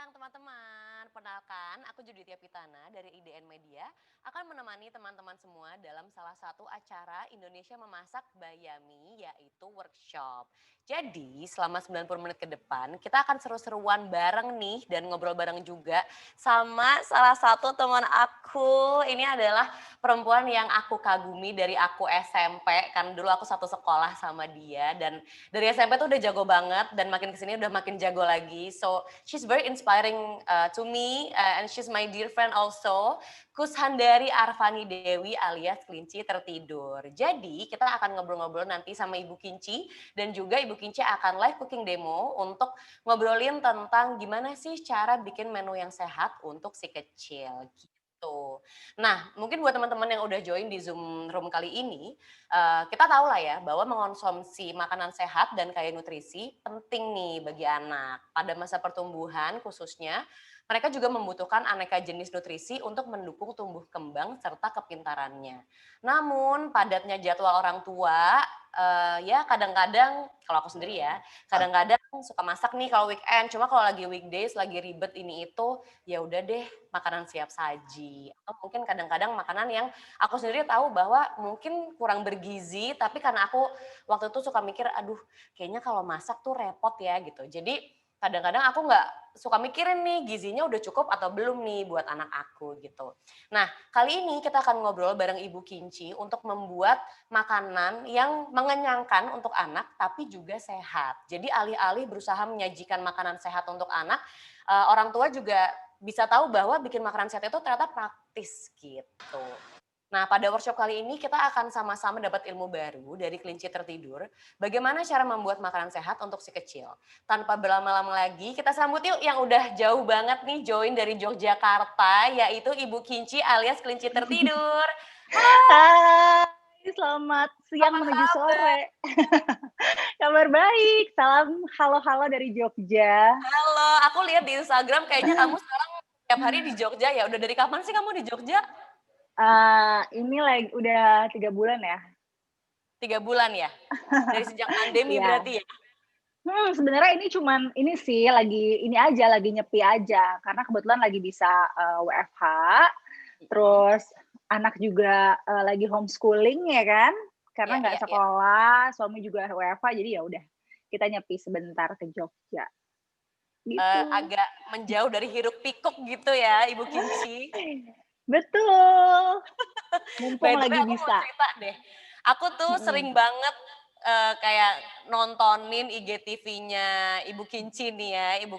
siang teman-teman, perkenalkan aku Judithia Pitana dari IDN Media akan menemani teman-teman semua dalam salah satu acara Indonesia Memasak by Yami yaitu workshop. Jadi selama 90 menit ke depan kita akan seru-seruan bareng nih dan ngobrol bareng juga sama salah satu teman aku. Ini adalah perempuan yang aku kagumi dari aku SMP, kan dulu aku satu sekolah sama dia dan dari SMP tuh udah jago banget dan makin kesini udah makin jago lagi. So she's very inspiring to me and she's my dear friend also. Kushandari Arfani Dewi alias Kelinci Tertidur. Jadi kita akan ngobrol-ngobrol nanti sama Ibu Kinci dan juga Ibu Kinci akan live cooking demo untuk ngobrolin tentang gimana sih cara bikin menu yang sehat untuk si kecil gitu. Nah, mungkin buat teman-teman yang udah join di Zoom room kali ini, kita tahu lah ya bahwa mengonsumsi makanan sehat dan kaya nutrisi penting nih bagi anak. Pada masa pertumbuhan khususnya, mereka juga membutuhkan aneka jenis nutrisi untuk mendukung tumbuh kembang serta kepintarannya. Namun padatnya jadwal orang tua, ya kadang-kadang kalau aku sendiri ya, kadang-kadang suka masak nih kalau weekend. Cuma kalau lagi weekdays, lagi ribet ini itu, ya udah deh makanan siap saji. Atau mungkin kadang-kadang makanan yang aku sendiri tahu bahwa mungkin kurang bergizi, tapi karena aku waktu itu suka mikir, aduh kayaknya kalau masak tuh repot ya gitu. Jadi kadang-kadang aku nggak suka mikirin nih gizinya udah cukup atau belum nih buat anak aku gitu. Nah kali ini kita akan ngobrol bareng Ibu Kinci untuk membuat makanan yang mengenyangkan untuk anak tapi juga sehat. Jadi alih-alih berusaha menyajikan makanan sehat untuk anak, orang tua juga bisa tahu bahwa bikin makanan sehat itu ternyata praktis gitu. Nah, pada workshop kali ini kita akan sama-sama dapat ilmu baru dari kelinci tertidur, bagaimana cara membuat makanan sehat untuk si kecil. Tanpa berlama-lama lagi, kita sambut yuk yang udah jauh banget nih join dari Yogyakarta, yaitu Ibu Kinci alias kelinci tertidur. Halo, Hai, selamat siang apa menuju kabar? sore. Kabar baik, salam halo-halo dari Jogja. Halo, aku lihat di Instagram kayaknya kamu sekarang tiap hari di Jogja ya. Udah dari kapan sih kamu di Jogja? Ini lagi udah 3 bulan ya. 3 bulan ya? Dari sejak pandemi Iya. berarti ya? Sebenarnya ini cuman ini sih lagi ini aja, lagi nyepi aja, karena kebetulan lagi bisa, WFH, Mhm. terus anak juga, lagi homeschooling ya kan, karena Iya nggak iya iya. sekolah, suami juga WFH, jadi ya udah kita nyepi sebentar ke Jogja, gitu. Agak menjauh dari hiruk pikuk gitu ya, Ibu Kinci. Betul, By mumpung the way lagi aku mau bisa. cerita deh, aku tuh Mhm. sering banget, kayak nontonin IGTV-nya Ibu Kinci nih ya, Ibu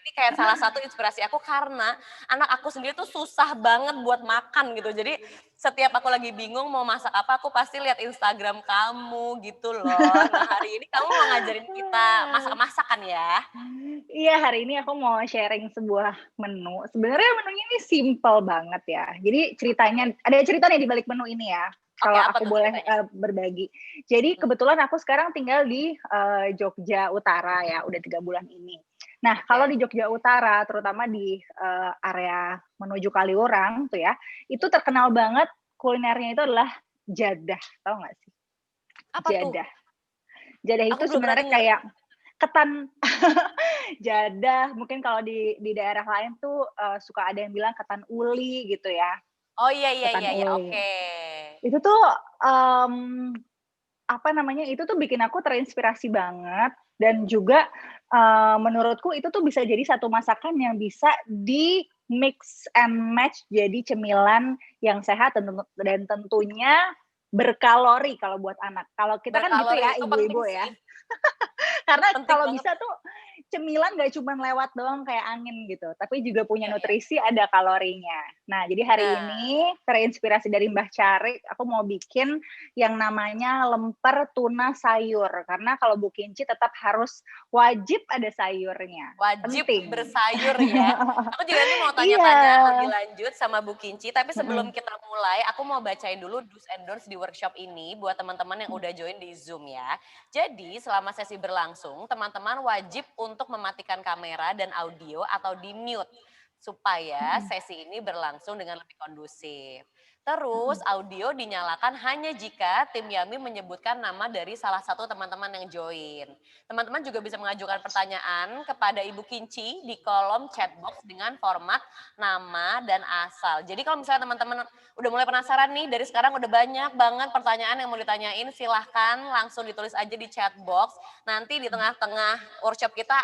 ini kayak salah satu inspirasi aku karena anak aku sendiri tuh susah banget buat makan gitu. Jadi setiap aku lagi bingung mau masak apa, aku pasti lihat Instagram kamu gitu loh. Nah hari ini kamu mau ngajarin kita masak-masak kan ya? Iya, hari ini aku mau sharing sebuah menu. Sebenarnya menunya ini simple banget ya. Jadi ceritanya Oke. ada cerita nih di balik menu ini ya, Oke, kalau apa aku tuh boleh, ceritanya? berbagi. Jadi Mhm, kebetulan aku sekarang tinggal di, Jogja Utara ya, udah 3 bulan ini. Nah, kalau oke. di Jogja Utara, terutama di, area menuju Kaliurang tuh ya, itu terkenal banget kulinernya itu adalah jadah, tahu nggak sih? Apa tuh? Jadah. Jadah Aku itu belum pernah sebenarnya denger. kayak ketan jadah, mungkin kalau di daerah lain tuh, suka ada yang bilang ketan uli gitu ya, Oh, iya iya ketan iya iya, uli. oke. Itu tuh, mmm, apa namanya, itu tuh bikin aku terinspirasi banget dan juga, menurutku itu tuh bisa jadi satu masakan yang bisa di-mix and match jadi cemilan yang sehat dan tentunya berkalori kalau buat anak. Kalau kita kan gitu Berkalori ya, itu penting ibu-ibu ya. sih, Karena penting kalau banget. bisa tuh cemilan nggak cuman lewat doang kayak angin gitu, tapi juga punya Iya iya, nutrisi, ada kalorinya. Nah, jadi hari bener. ini terinspirasi dari Mbah Carik, aku mau bikin yang namanya lemper tuna sayur, karena kalau Bu Kinci tetap harus wajib ada sayurnya, Wajib penting. bersayur ya. Aku juga nanti mau Iya, tanya-tanya lebih lanjut sama Bu Kinci, tapi sebelum mhm, kita mulai, aku mau bacain dulu do's and don'ts di workshop ini buat teman-teman yang udah join di Zoom ya. Jadi selama sesi berlangsung, teman-teman wajib untuk mematikan kamera dan audio atau di mute supaya mhm, sesi ini berlangsung dengan lebih kondusif. Terus Mhm. audio dinyalakan hanya jika tim Yami menyebutkan nama dari salah satu teman-teman yang join. Teman-teman juga bisa mengajukan pertanyaan kepada Ibu Kinci di kolom chatbox dengan format nama dan asal. Jadi kalau misalnya teman-teman udah mulai penasaran nih, dari sekarang udah banyak banget pertanyaan yang mau ditanyain, silahkan langsung ditulis aja di chatbox. Nanti di tengah-tengah workshop kita,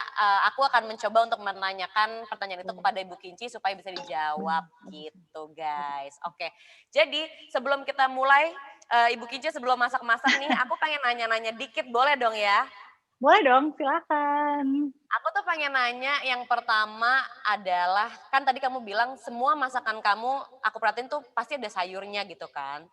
aku akan mencoba untuk menanyakan pertanyaan itu kepada Ibu Kinci supaya bisa dijawab gitu guys. Oke. Jadi sebelum kita mulai, Ibu Kinci sebelum masak-masak nih, aku pengen nanya-nanya dikit boleh dong ya? Boleh dong, silakan. Aku tuh pengen nanya yang pertama adalah, kan tadi kamu bilang semua masakan kamu, aku perhatiin tuh pasti ada sayurnya gitu kan.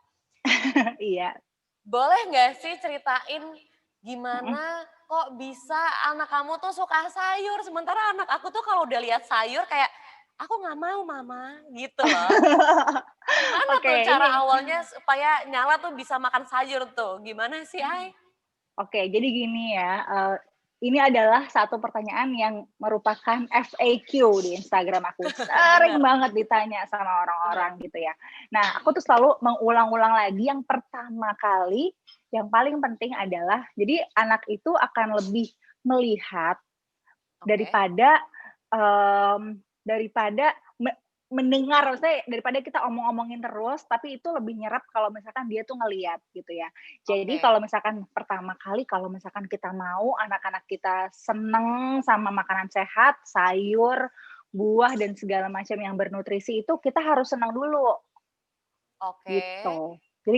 Iya. Boleh nggak sih ceritain Mhm. gimana kok bisa anak kamu tuh suka sayur, sementara anak aku tuh kalau udah lihat sayur kayak, "Aku nggak mau mama," gitu loh. Gimana Oke, tuh cara ini awalnya supaya Nyala tuh bisa makan sayur tuh, gimana sih, Ay? oke, jadi gini ya, ini adalah satu pertanyaan yang merupakan FAQ di Instagram aku, sering Bener, banget ditanya sama bener, orang-orang gitu ya. Nah, aku mhm, tuh selalu mengulang-ulang lagi yang pertama kali, yang paling penting adalah, jadi anak itu akan lebih melihat oke, daripada, daripada mendengar, maksudnya daripada kita omong-omongin terus, tapi itu lebih nyerap kalau misalkan dia tuh ngelihat gitu ya. Jadi oke, kalau misalkan pertama kali kalau misalkan kita mau anak-anak kita seneng sama makanan sehat, sayur, buah, dan segala macam yang bernutrisi itu kita harus senang dulu. oke, Gitu. Jadi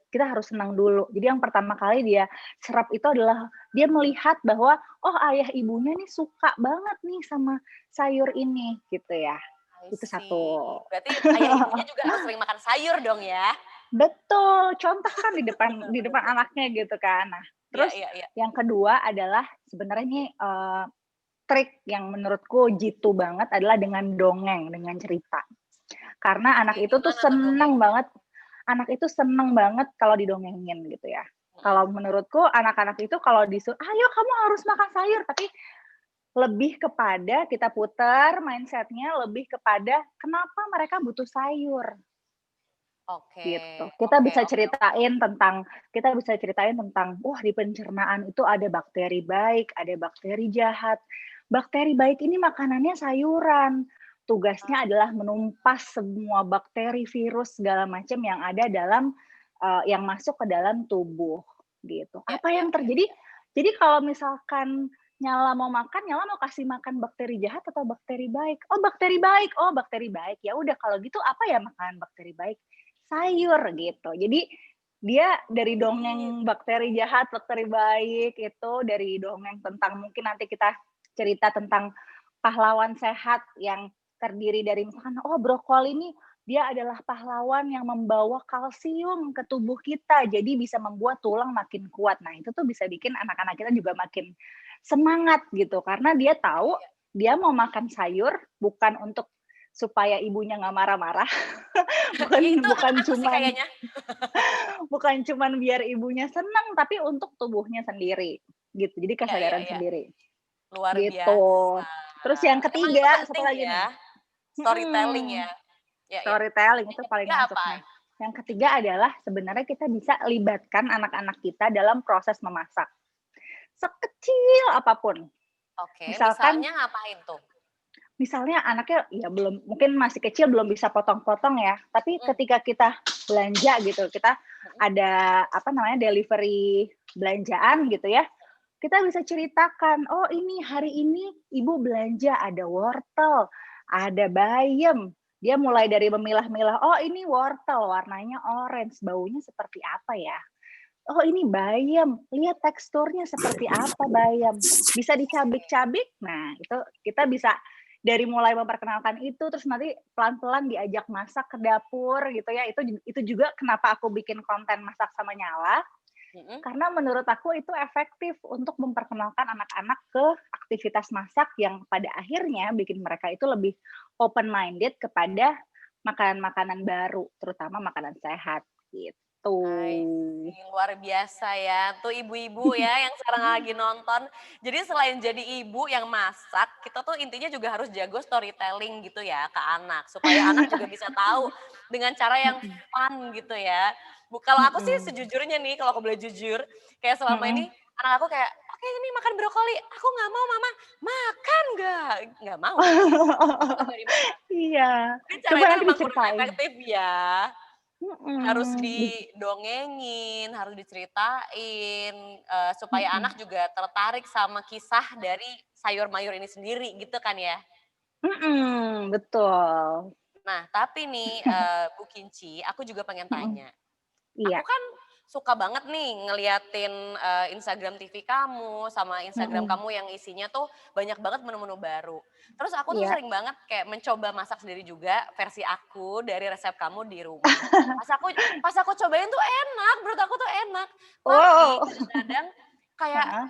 kita harus senang dulu. Jadi yang pertama kali dia serap itu adalah dia melihat bahwa, oh ayah ibunya nih suka banget nih sama sayur ini, gitu ya. I Itu see. satu. Berarti ayah ibunya juga harus sering makan sayur dong ya? Betul, contohkan di depan anaknya gitu kan. Nah, Iya terus iya iya, yang kedua adalah sebenarnya ini, trik yang menurutku jitu banget adalah dengan dongeng, dengan cerita. Karena oke, anak itu tuh gimana tuh dongengnya? anak itu seneng banget kalau didongengin gitu ya. Mhm, Kalau menurutku anak-anak itu kalau "Ayo kamu harus makan sayur," tapi lebih kepada kita putar mindset-nya lebih kepada kenapa mereka butuh sayur, oke, gitu. Kita oke bisa oke oke, ceritain tentang, wah di pencernaan itu ada bakteri baik, ada bakteri jahat. Bakteri baik ini makanannya sayuran. Tugasnya adalah menumpas semua bakteri, virus, segala macam yang ada dalam, yang masuk ke dalam tubuh, gitu. iya Apa iya yang iya terjadi iya, jadi kalau misalkan Nyala mau kasih makan bakteri jahat atau bakteri baik? Oh bakteri baik, oh bakteri baik. Ya udah kalau gitu apa ya makanan bakteri baik? Sayur gitu. Jadi dia dari dongeng gitu, bakteri jahat, bakteri baik itu dari dongeng tentang mungkin nanti kita cerita tentang pahlawan sehat yang terdiri dari misalkan, oh brokoli ini dia adalah pahlawan yang membawa kalsium ke tubuh kita, jadi bisa membuat tulang makin kuat. Nah, itu tuh bisa bikin anak-anak kita juga makin semangat gitu, karena dia iya tahu iya. dia mau makan sayur bukan untuk supaya ibunya nggak marah-marah, Iya itu bukan aku sih cuman kayaknya. bukan cuman biar ibunya senang, tapi untuk tubuhnya sendiri, gitu. Jadi Iya iya kesadaran iya, sendiri, luar gitu. biasa. Terus yang Emang itu ketiga, satu penting lagi nih, ya, storytelling mhm, ya? Iya iya. storytelling Yang itu paling ketiga masuk. apa, Nah, Ay? yang ketiga adalah sebenarnya kita bisa libatkan anak-anak kita dalam proses memasak, sekecil apapun. Oke, Misalkan misalnya ngapain tuh? Misalnya anaknya ya belum mungkin masih kecil belum bisa potong-potong ya, tapi Mhm ketika kita belanja gitu, kita mhm. ada apa namanya, delivery belanjaan gitu ya, kita bisa ceritakan, "Oh ini hari ini ibu belanja ada wortel, ada bayam." Dia mulai dari memilah-milah, "Oh ini wortel warnanya orange, baunya seperti apa ya? Oh ini bayam, lihat teksturnya seperti apa bayam." Bisa dicabik-cabik, nah itu kita bisa dari mulai memperkenalkan itu, terus nanti pelan-pelan diajak masak ke dapur gitu ya, itu juga kenapa aku bikin konten masak sama Nyala, Mhm. karena menurut aku itu efektif untuk memperkenalkan anak-anak ke aktivitas masak yang pada akhirnya bikin mereka itu lebih open minded kepada makanan-makanan baru, terutama makanan sehat, gitu. I see, luar biasa ya. Tuh ibu-ibu ya yang sekarang lagi nonton. Jadi selain jadi ibu yang masak, kita tuh intinya juga harus jago storytelling gitu ya ke anak. Supaya anak juga bisa tahu dengan cara yang Mhm, fun gitu ya. Kalau aku sih mhm, sejujurnya nih, kalau aku boleh jujur, kayak selama ini mhm. anak aku kayak, oke ini makan brokoli. Aku nggak mau mama, makan nggak? Nggak mau. Tahu dari mana? Iya, Mungkin cara coba itu nanti memang kurang diceritain. efektif ya. Harus Mhm, didongengin, harus diceritain, supaya mhm, anak juga tertarik sama kisah dari sayur mayur ini sendiri gitu kan ya. mhm, betul. Nah tapi nih, Bu Kinci, aku juga pengen Mhm, tanya, iya, aku kan suka banget nih ngeliatin, Instagram TV kamu, sama Instagram mhm, kamu yang isinya tuh banyak banget menu-menu baru. Terus aku tuh iya. sering banget kayak mencoba masak sendiri juga versi aku dari resep kamu di rumah. Pas aku pas aku cobain tuh enak, menurut aku tuh enak. Tapi Wow, kadang-kadang kayak heeh,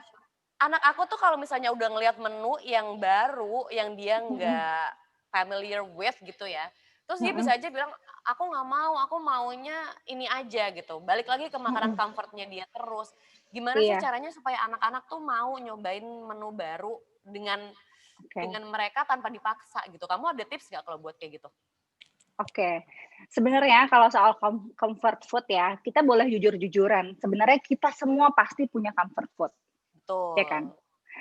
anak aku tuh kalau misalnya udah ngelihat menu yang baru, yang dia mhm, nggak familiar with gitu ya, terus dia mhm, bisa aja bilang, "Aku nggak mau, aku maunya ini aja," gitu. Balik lagi ke makanan mhm, comfort-nya dia terus. Gimana sih iya, caranya supaya anak-anak tuh mau nyobain menu baru dengan oke. mereka tanpa dipaksa gitu? Kamu ada tips nggak kalau buat kayak gitu? Oke. Sebenarnya kalau soal comfort food ya, kita boleh jujur-jujuran, sebenarnya kita semua pasti punya comfort food, ya kan? Betul.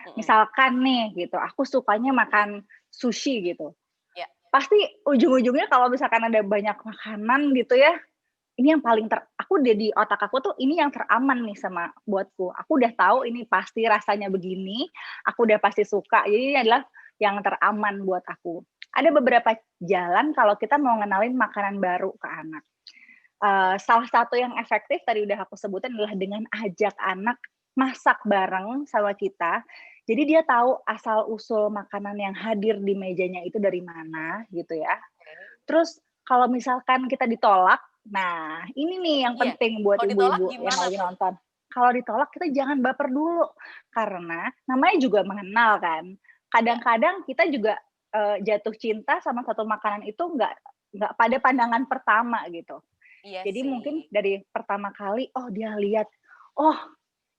Mhm. Misalkan nih gitu, aku sukanya makan sushi gitu, Ya. pasti ujung-ujungnya kalau misalkan ada banyak makanan gitu ya, ini yang paling aku udah di otak aku tuh ini yang teraman nih sama buatku. Aku udah tahu ini pasti rasanya begini, aku udah pasti suka, jadi ini adalah yang teraman buat aku. Ada beberapa jalan kalau kita mau ngenalin makanan baru ke anak. Oke. Salah satu yang efektif tadi udah aku sebutin adalah dengan ajak anak masak bareng sama kita. Jadi dia tahu asal-usul makanan yang hadir di mejanya itu dari mana gitu ya. Oke. Terus kalau misalkan kita ditolak, nah ini nih yang Iya. penting buat Kalau ditolak ibu-ibu yang gimana lagi tuh? nonton. Kalau ditolak kita jangan baper dulu, karena namanya juga mengenal kan. Ya. Kadang-kadang kita juga, jatuh cinta sama satu makanan itu nggak pada pandangan pertama gitu. Iya Jadi mungkin sih. dari pertama kali, oh dia lihat, oh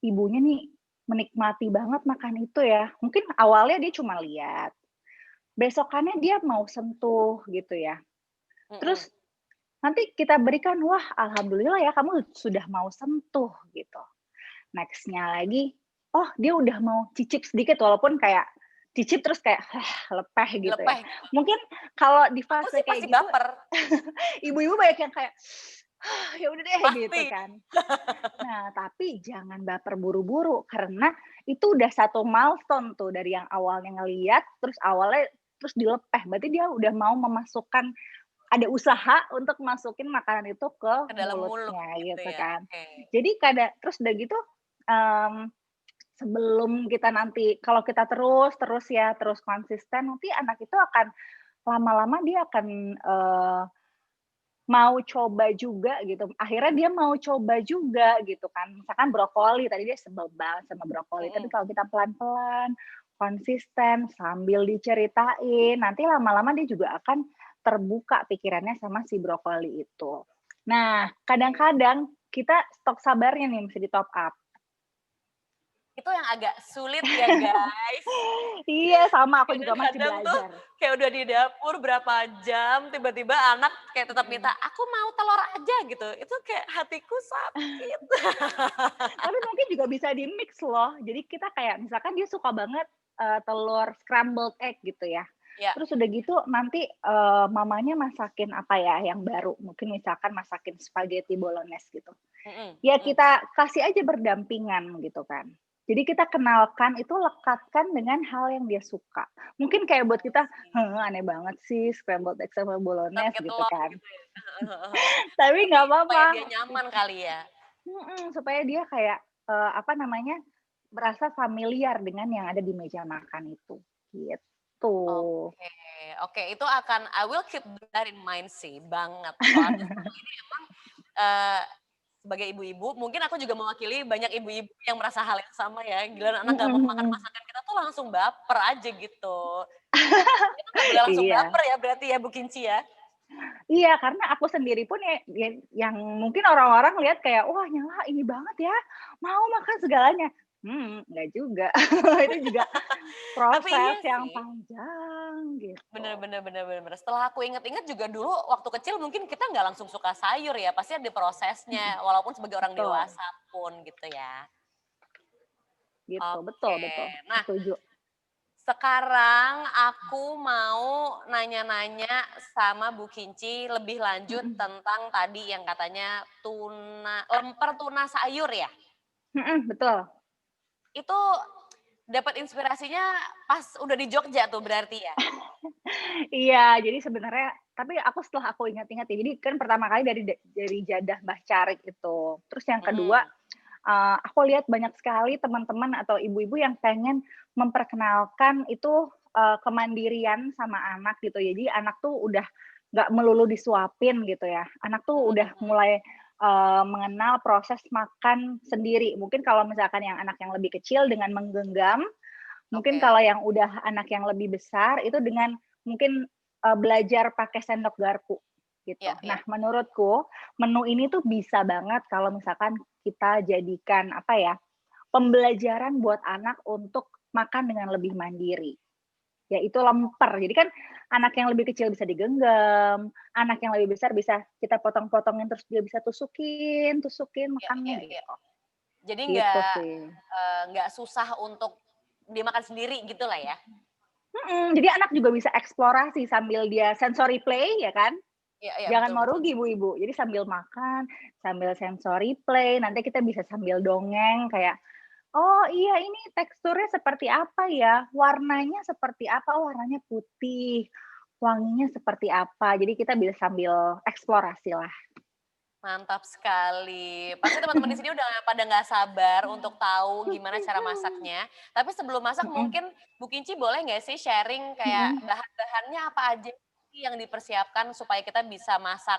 ibunya nih menikmati banget makan itu ya. Mungkin awalnya dia cuma lihat, besokannya dia mau sentuh gitu ya. Mhm. Terus nanti kita berikan, wah alhamdulillah ya kamu sudah mau sentuh gitu. Next-nya lagi, oh dia udah mau cicip sedikit walaupun kayak cicip terus kayak, lepeh gitu ya. Dilepeh gitu. Mungkin kalau di Aku fase sih kayak pasti gitu, baper, ibu-ibu banyak yang kayak, ya udah deh gitu pasti. kan. Nah, tapi jangan baper buru-buru karena itu udah satu milestone tuh dari yang awalnya ngelihat, terus awalnya terus dilepeh, berarti dia udah mau memasukkan ada usaha untuk masukin makanan itu ke Ke dalam mulut mulutnya gitu gitu ya, kan. oke. Jadi terus udah gitu, mmm, sebelum kita nanti kalau kita terus ya, terus konsisten, nanti anak itu akan lama-lama dia akan, mau coba juga gitu, akhirnya dia mau coba juga gitu kan. Misalkan brokoli, tadi dia sebel banget sama brokoli, tapi Mhm. kalau kita pelan-pelan, konsisten, sambil diceritain, nanti lama-lama dia juga akan terbuka pikirannya sama si brokoli itu. Nah, Oke. kadang-kadang kita stok sabarnya nih mesti di-top up. Itu yang agak sulit ya, guys. Iya, sama aku juga masih Kadang-kadang tuh belajar. kayak udah di dapur berapa jam, tiba-tiba anak kayak tetap minta, Mhm. "Aku mau telur aja," gitu. Itu kayak hatiku sakit. Tapi mungkin juga bisa di-mix loh. Jadi kita kayak misalkan dia suka banget, telur scrambled egg gitu ya. Ya. Terus udah gitu nanti, mamanya masakin apa ya yang baru, mungkin misalkan masakin spaghetti bolognese gitu. Mhm Ya mhm. kita kasih aja berdampingan gitu kan. Jadi kita kenalkan itu lekatkan dengan hal yang dia suka. Mungkin kayak buat I kita, see. aneh banget sih scrambled egg sama Tetap bolognese" pakai gitu telur kan. gitu ya. Heeh heeh heeh. Tapi Tapi nggak supaya apa-apa. dia nyaman kali ya? Supaya dia kayak, apa namanya, merasa familiar dengan yang ada di meja makan itu, gitu. Oke oke, itu akan I will keep that in mind sih, banget. Soalnya selama ini emang, eee, sebagai ibu-ibu, mungkin aku juga mewakili banyak ibu-ibu yang merasa hal yang sama ya, giliran anak Mhm, nggak mau makan mhm. masakan kita tuh langsung baper aja gitu. Kita nggak boleh langsung Iya, baper ya berarti ya, Bu Kinci ya? Iya, karena aku sendiri pun yang mungkin orang-orang lihat kayak, "Wah Nyala ini banget ya, mau makan segalanya." Enggak juga. Itu juga Tapi proses iya yang sih, panjang gitu. bener bener bener bener bener. Setelah aku inget-inget juga dulu waktu kecil mungkin kita nggak langsung suka sayur ya, pasti ada Mhm, prosesnya, walaupun sebagai orang betul, dewasa pun gitu ya. gitu, betul Oke, betul, nah setuju. sekarang aku mau nanya-nanya sama Bu Kinci lebih lanjut Mhm, tentang tadi yang katanya lemper tuna sayur ya? mhm, betul. Itu dapat inspirasinya pas udah di Jogja tuh berarti ya? Iya, jadi sebenarnya tapi setelah aku ingat-ingat ya, jadi kan pertama kali dari jadah Mbah Carik itu. Terus yang kedua, Mhm, aku lihat banyak sekali teman-teman atau ibu-ibu yang pengen memperkenalkan itu, kemandirian sama anak gitu. Jadi anak tuh udah nggak melulu disuapin gitu ya. Anak tuh mhm udah mhm, mulai, mengenal proses makan sendiri. Mungkin kalau misalkan yang anak yang lebih kecil dengan menggenggam, mungkin kalau oke. yang udah anak yang lebih besar itu dengan mungkin, belajar pakai sendok garpu, gitu. Ya ya. Nah, menurutku menu ini tuh bisa banget kalau misalkan kita jadikan, apa ya, pembelajaran buat anak untuk makan dengan lebih mandiri, yaitu lemper. Jadi kan anak yang lebih kecil bisa digenggam, anak yang lebih besar bisa kita potong-potongin terus dia bisa tusukin tusukin Ya makannya ya ya. gitu. Jadi Gitu sih. nggak susah untuk dimakan sendiri gitulah ya? Jadi anak juga bisa eksplorasi sambil dia sensory play ya kan, Iya iya, jangan betul mau betul rugi betul. ibu-ibu. Jadi sambil makan, sambil sensory play, nanti kita bisa sambil dongeng kayak, "Oh iya ini teksturnya seperti apa ya? Warnanya seperti apa? Oh warnanya putih. Wanginya seperti apa?" Jadi kita bisa sambil eksplorasi lah. Mantap sekali. Pasti teman-teman di sini udah pada nggak sabar untuk tahu gimana cara masaknya. Tapi sebelum masak Mhm, mungkin Bu Kinci boleh nggak sih sharing kayak mhm. bahan-bahannya apa aja sih yang dipersiapkan supaya kita bisa masak,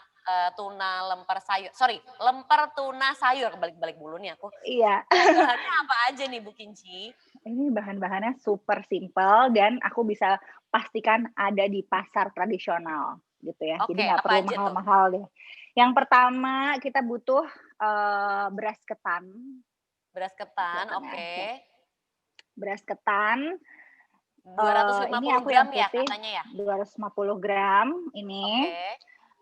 tuna lemper sayur sorry, lemper tuna sayur, kebalik-balik dulu nih aku. Iya. Bahan-bahannya apa aja nih Bu Kinci? Ini bahan-bahannya super simpel dan aku bisa pastikan ada di pasar tradisional gitu ya, jadi Oke, nggak apa perlu aja tuh? mahal-mahal deh. Yang pertama kita butuh, beras ketan, Beras ketan, kelihatannya oke. ya, beras ketan, ini 250 aku gram yang ya putih katanya ya? 250 gram ini, Oke.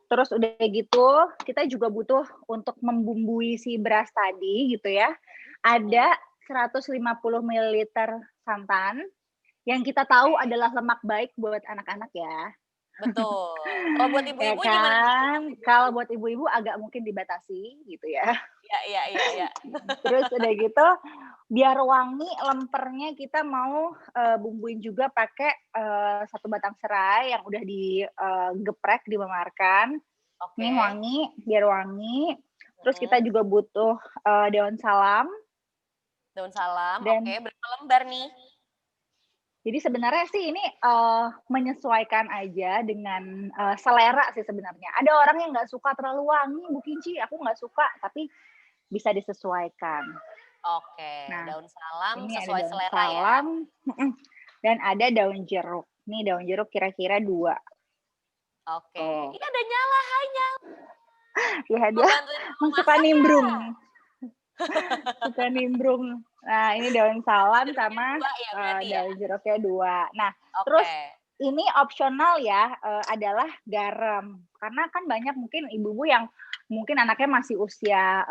terus udah gitu kita juga butuh untuk membumbui si beras tadi gitu ya, Mhm. ada 150 mililiter santan. Yang kita tahu Oke. adalah lemak baik buat anak-anak ya, Betul. Kalau buat ya ibu-ibu gimana nih? Buat kan. ibu-ibu? Kalau buat ibu-ibu agak mungkin dibatasi gitu ya. Iya iya iya iya. Terus udah gitu, biar wangi lempernya kita mau, bumbuin juga pakai, 1 batang serai yang udah geprek, dimemarkan. Ini Oke. wangi, biar wangi. Terus kita Mhm. juga butuh, daun salam Daun salam, oke. dan Berapa lembar nih? jadi sebenarnya sih ini, menyesuaikan aja dengan, selera sih sebenarnya. Ada orang yang nggak suka terlalu wangi, Bu Kinci, aku nggak suka, tapi bisa disesuaikan. Oke, Nah, daun salam ini ada sesuai daun selera ya. salam dan ada daun jeruk. Nih daun jeruk kira-kira 2 Oke. tuh. Ini ada Nyala, hai Nyala, Ya mau dia bantuin aku suka masak ya? nimbrung suka nimbrung. Nah, ini daun salam Jeruknya sama, 2 ya berarti ya? daun jeruknya 2. Nah, terus Oke. ini opsional ya, adalah garam. Karena kan banyak mungkin ibu-ibu yang mungkin anaknya masih usia,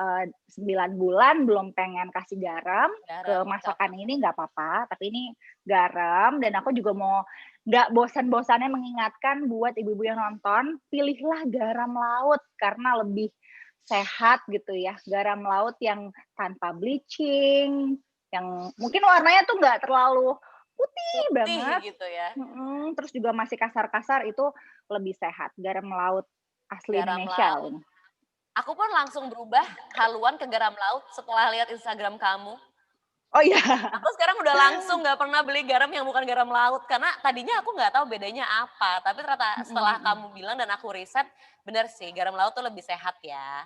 9 bulan belum pengen kasih garam ke Garam, oke oke masakan oke. ini nggak apa-apa, tapi ini garam dan aku juga mau nggak bosan-bosannya mengingatkan buat ibu-ibu yang nonton, pilihlah garam laut karena lebih sehat gitu ya, garam laut yang tanpa bleaching, yang mungkin warnanya tuh nggak terlalu putih Putih banget, gitu ya, terus juga masih kasar-kasar itu lebih sehat, garam laut asli garam Indonesia laut. ini. Aku pun langsung berubah haluan ke garam laut setelah lihat Instagram kamu. Oh iya, Aku sekarang udah langsung nggak pernah beli garam yang bukan garam laut, karena tadinya aku nggak tahu bedanya apa, tapi ternyata mhm setelah mhm, kamu bilang dan aku riset, bener sih garam laut tuh lebih sehat ya.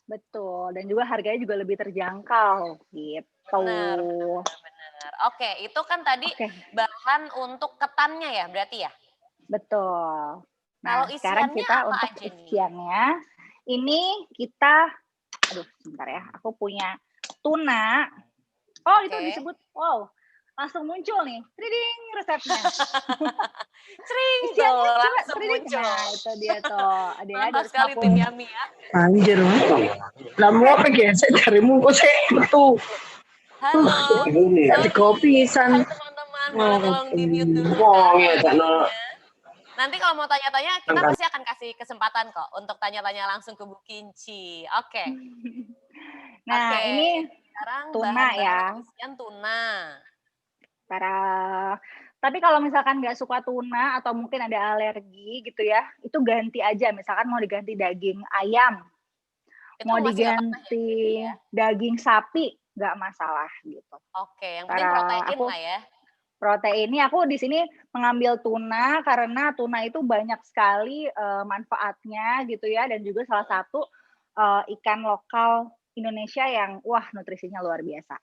betul dan juga harganya juga lebih terjangkau gitu. Bener bener bener bener. Oke, itu kan tadi Oke, bahan untuk ketannya ya berarti ya? betul. Kalau Nah, sekarang isiannya kita apa untuk aja nih? isiannya, ini kita aduh sebentar ya, aku punya tuna. Oh, itu Oke. disebut wow, langsung muncul nih, triding resepnya. Cring tuh Isiannya coba langsung triding, muncul. nah itu dia tuh, dia Mantap sekali tim 250. Yami ya. Anjir, lah mau apa gesek carimu kok sih betul. Halo, Ganti sorry. kopi san. Hai teman-teman, boleh tolong di-mute dulu Wong nggak ya sakno. wifi-nya? Nanti kalau mau tanya-tanya, kita pasti akan kasih kesempatan kok untuk tanya-tanya langsung ke Bu Kinci. Oke, Nah, oke. ini Sekarang tuna bahan-bahan ya. atau isian tuna. Para tapi kalau misalkan nggak suka tuna atau mungkin ada alergi gitu ya, itu ganti aja. Misalkan mau diganti daging ayam, Itu mau masih nggak apa-apa ya berarti diganti ya? daging sapi, nggak masalah gitu. Oke, yang penting Para protein aku lah ya. proteinnya aku di sini mengambil tuna karena tuna itu banyak sekali manfaatnya gitu ya, dan juga salah satu ikan lokal Indonesia yang wah nutrisinya luar biasa.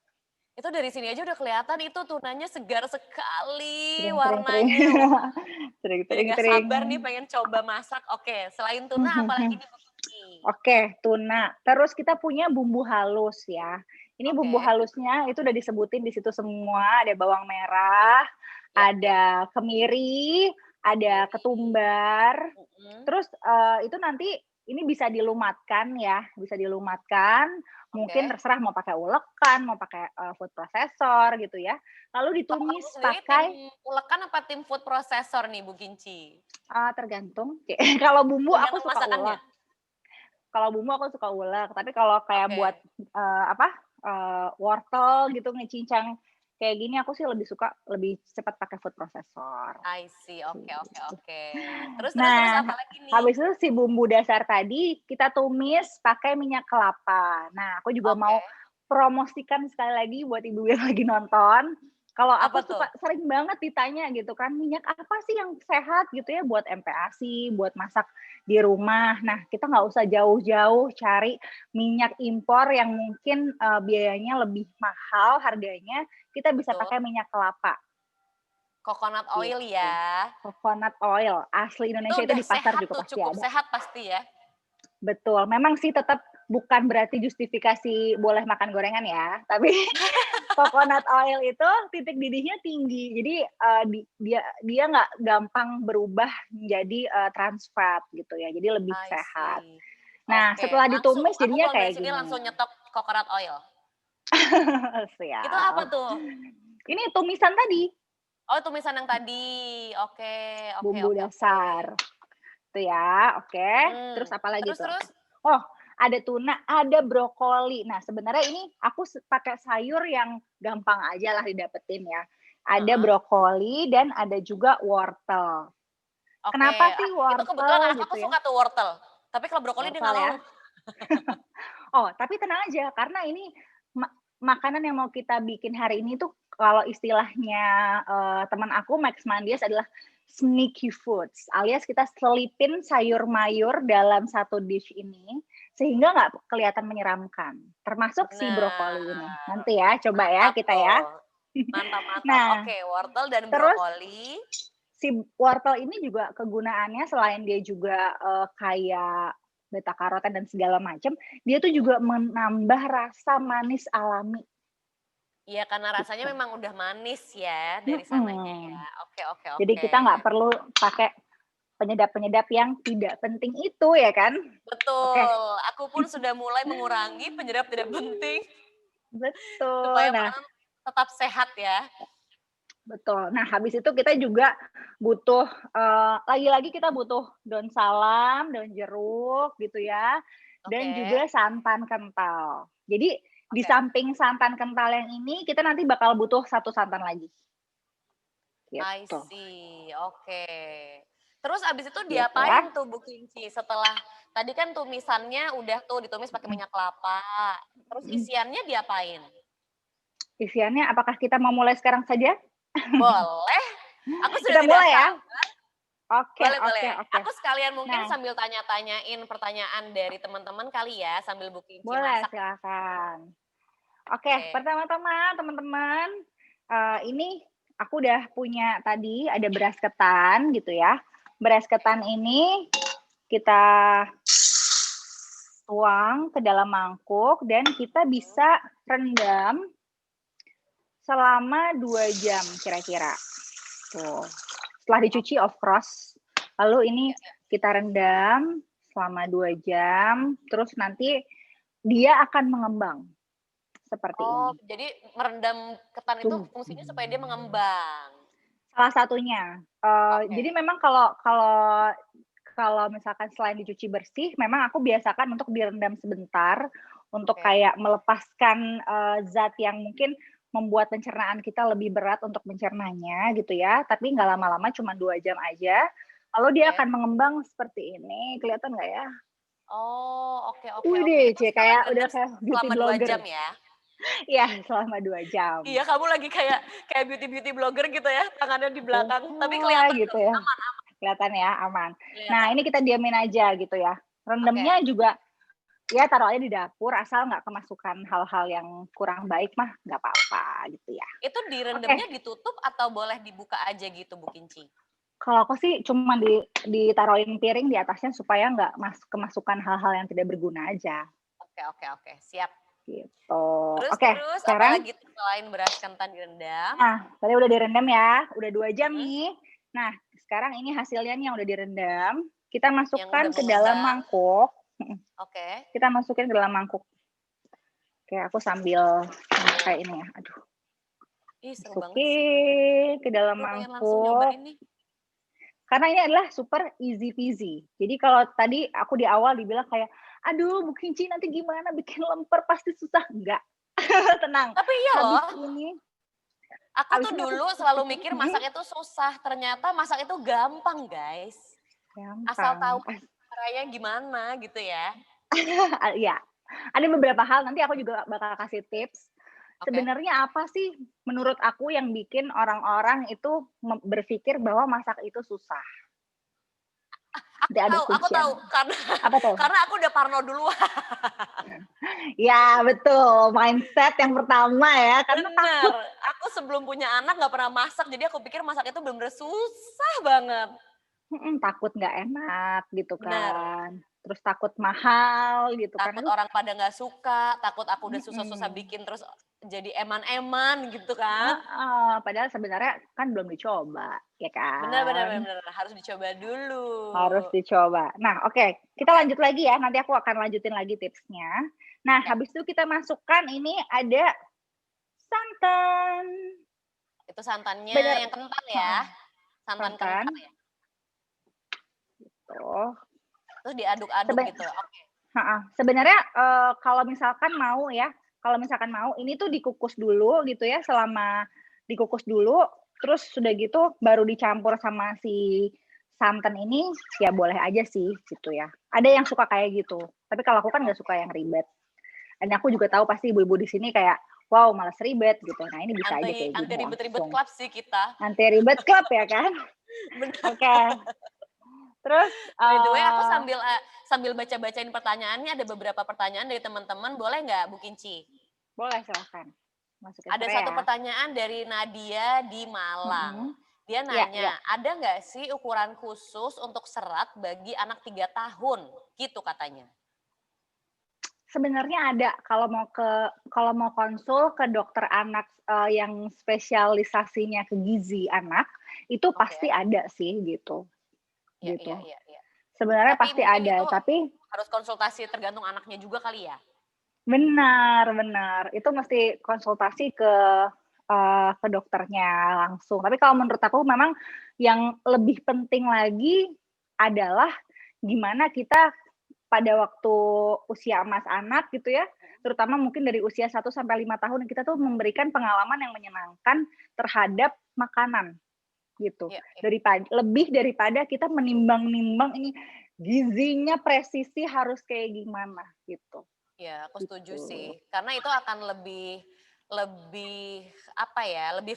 Itu dari sini aja udah kelihatan itu tunanya segar sekali Tring tring tring. warnanya. Wah, Tring jadi tring nggak tring. sabar nih pengen coba masak. Oke, selain tuna apalagi nih Bu Kinci? Oke, tuna. Terus kita punya bumbu halus ya. Ini bumbu Oke, halusnya itu udah disebutin di situ semua, ada bawang merah, ya, ada kemiri, ada kemiri. ketumbar. Mm-mm. Terus itu nanti ini bisa dilumatkan ya, bisa dilumatkan. Mungkin Oke. terserah mau pakai ulekan, mau pakai food processor gitu ya. Lalu Kalau kamu ditumis sendiri tim pakai ulekan apa tim food processor nih Bu Kinci? tergantung. Kalau bumbu aku Tergantung suka masakannya. ulek. Kalau bumbu aku suka ulek, tapi kalau kayak buat Oke, apa wortel gitu ngecincang kayak gini aku sih lebih suka lebih cepat pakai food processor. I see. Oke, oke, oke. Terus Nah, apa lagi nih? habis itu si bumbu dasar tadi kita tumis pakai minyak kelapa. Nah, aku juga Oke. mau promosikan sekali lagi buat ibu yang lagi nonton. Kalau Apa aku tuh? suka sering banget ditanya gitu kan, minyak apa sih yang sehat gitu ya buat MPASI, buat masak di rumah. Nah, kita nggak usah jauh-jauh cari minyak impor yang mungkin biayanya lebih mahal harganya. Kita bisa Betul. pakai minyak kelapa. Coconut oil Gitu. ya. Coconut oil asli Itu Indonesia itu udah di pasar sehat juga tuh, pasti cukup ada. sehat pasti ya. Betul, memang sih tetap bukan berarti justifikasi boleh makan gorengan ya, tapi coconut oil itu titik didihnya tinggi, jadi dia nggak gampang berubah menjadi trans fat gitu ya, jadi lebih I sehat. see. Nah, Oke, setelah langsung ditumis aku jadinya pulang dari kayak sini langsung gini. nyetok coconut oil. Itu apa Siap. tuh? Ini tumisan tadi, Oh, tumisan yang tadi. Oke, oke, bumbu oke, oke. dasar. Itu ya, oke. Terus apa lagi Terus tuh? terus? Oh, ada tuna, ada brokoli. Nah, sebenarnya ini aku pakai sayur yang gampang aja lah didapetin ya. Ada Heeh. brokoli dan ada juga wortel. Oke, Kenapa sih itu kebetulan wortel aku gitu ya? suka tuh wortel. Tapi kalau brokoli dia Wortel nggak ya. mau. Oh, tapi tenang aja karena ini makanan yang mau kita bikin hari ini tuh kalau istilahnya teman aku Max Mandias adalah sneaky foods, alias kita selipin sayur mayur dalam satu dish ini sehingga nggak kelihatan menyeramkan, termasuk si brokoli ini. Benar. Nanti ya, coba ya Mantap kita ya. tuh. Mantap, mantap. Nah, Oke, wortel dan terus brokoli. si wortel ini juga kegunaannya selain dia juga kaya beta karoten dan segala macam, dia tuh juga menambah rasa manis alami. Iya, karena rasanya Gitu. memang udah manis ya dari sananya ya. Mhm. Oke, oke, Jadi oke. kita nggak perlu pakai penyedap-penyedap yang tidak penting itu ya kan? Oke, Betul. Aku pun sudah mulai mengurangi penyedap tidak penting betul. supaya Nah, makanan tetap sehat ya. betul. Nah, habis itu kita juga butuh lagi-lagi kita butuh daun salam, daun jeruk gitu ya, dan Oke. juga santan kental. Jadi di Oke. samping santan kental yang ini, kita nanti bakal butuh satu santan lagi. I Gitu. see. Oke. Terus abis itu Gitu ya. diapain tuh Bu Kinci setelah tadi kan tumisannya udah tuh ditumis pakai minyak kelapa. Terus Mhm. isiannya diapain? Isiannya apakah kita mau mulai sekarang saja? Boleh. Aku sudah Kita tidak mulai ya? sabar. Oke, Boleh, oke, boleh. oke. Aku sekalian mungkin Nah, sambil tanya-tanyain pertanyaan dari teman-teman kali ya sambil Bu Kinci boleh masak. silakan. Oke, Oke. pertama-tama teman-teman, ini aku udah punya tadi ada beras ketan gitu ya. beras ketan ini kita tuang ke dalam mangkuk dan kita bisa rendam selama 2 jam kira-kira. Tuh. Setelah dicuci of course. Lalu ini kita rendam selama 2 jam, terus nanti dia akan mengembang. Seperti ini. Jadi merendam ketan itu fungsinya supaya dia mengembang. Salah satunya. Jadi memang kalau misalkan selain dicuci bersih, memang aku biasakan untuk direndam sebentar untuk kayak melepaskan zat yang mungkin membuat pencernaan kita lebih berat untuk mencernanya gitu ya. Tapi nggak lama-lama, cuma 2 jam aja. Lalu dia akan mengembang seperti ini. Kelihatan nggak ya? Oke. Wih, Itu kayak udah kayak beauty selama blogger. 2 jam ya? Iya, selama 2 jam. Iya, kamu lagi kayak beauty blogger gitu ya, tangannya di belakang. Tapi kelihatan gitu ya. aman. Kelihatan ya, aman. Kelihatan. Nah, ini kita diamin aja gitu ya. Rendemnya juga ya taruh aja di dapur, asal nggak kemasukan hal-hal yang kurang baik mah nggak apa-apa gitu ya. Itu direndamnya ditutup atau boleh dibuka aja gitu, Bu Kinci? Kalau aku sih cuma ditaruhin piring di atasnya supaya nggak kemasukan hal-hal yang tidak berguna aja. Oke. Siap. Gitu. Terus sekarang apa lagi selain beras ketan direndam? Nah, tadi udah direndam ya, udah 2 jam nih. Nah, sekarang ini hasilnya nih yang udah direndam. Kita masukkan ke dalam mangkuk. Kita masukin ke dalam mangkuk. Oke, aku sambil kayak ini ya. Aduh. Masukin ke dalam mangkuk. Karena ini adalah super easy peasy. Jadi kalau tadi aku di awal dibilang kayak, aduh Bu Kinci nanti gimana bikin lemper pasti susah. Enggak. Tenang. Tapi iya loh. Aku Habis tuh dulu selalu mikir masak itu susah. Ternyata masak itu gampang, guys. Asal tahu caranya gimana gitu ya. Iya. Ada beberapa hal, nanti aku juga bakal kasih tips. Sebenarnya apa sih menurut aku yang bikin orang-orang itu berpikir bahwa masak itu susah? Aku tahu karena aku udah parno duluan. Ya betul, mindset yang pertama ya. Karena takut. Aku sebelum punya anak nggak pernah masak, jadi aku pikir masak itu benar-benar susah banget. Takut nggak enak gitu kan. Terus takut mahal gitu kan. Takut orang pada nggak suka, takut aku udah susah-susah bikin terus jadi eman-eman gitu kan. Padahal sebenarnya kan belum dicoba, ya kan? Benar. Harus dicoba dulu. Harus dicoba. Nah, kita lanjut lagi ya. Nanti aku akan lanjutin lagi tipsnya. Nah, habis itu kita masukkan ini ada santan. Itu santannya yang kental ya? Santan kental ya? Gitu. Terus diaduk-aduk gitu. Sebenarnya kalau misalkan mau ya, ini tuh dikukus dulu gitu ya, dikukus dulu, terus sudah gitu baru dicampur sama si santan ini, ya boleh aja sih gitu ya. Ada yang suka kayak gitu, tapi kalau aku kan nggak suka yang ribet. Dan aku juga tahu pasti ibu-ibu di sini kayak, wow malas ribet gitu. Nah ini bisa aja kayak gini. Anti ribet-ribet club sih kita. Anti ribet club ya kan? Terus by the way aku sambil baca-bacain pertanyaannya, ada beberapa pertanyaan dari teman-teman, boleh nggak Bu Kinci? Boleh, silahkan. Ada satu pertanyaan dari Nadia di Malang. Dia nanya, ada nggak sih ukuran khusus untuk serat bagi anak 3 tahun? Gitu katanya. Sebenarnya ada, kalau mau konsul ke dokter anak yang spesialisasinya ke gizi anak, itu pasti ada sih gitu. Gitu. Iya. Sebenarnya pasti ada, tapi harus konsultasi tergantung anaknya juga kali ya. Benar. Itu mesti konsultasi ke dokternya langsung. Tapi kalau menurut aku memang yang lebih penting lagi adalah gimana kita pada waktu usia emas anak gitu ya, terutama mungkin dari usia 1 sampai 5 tahun kita tuh memberikan pengalaman yang menyenangkan terhadap makanan. Gitu. Lebih daripada kita menimbang-nimbang ini gizinya presisi harus kayak gimana gitu. Ya, aku setuju sih. Karena itu akan lebih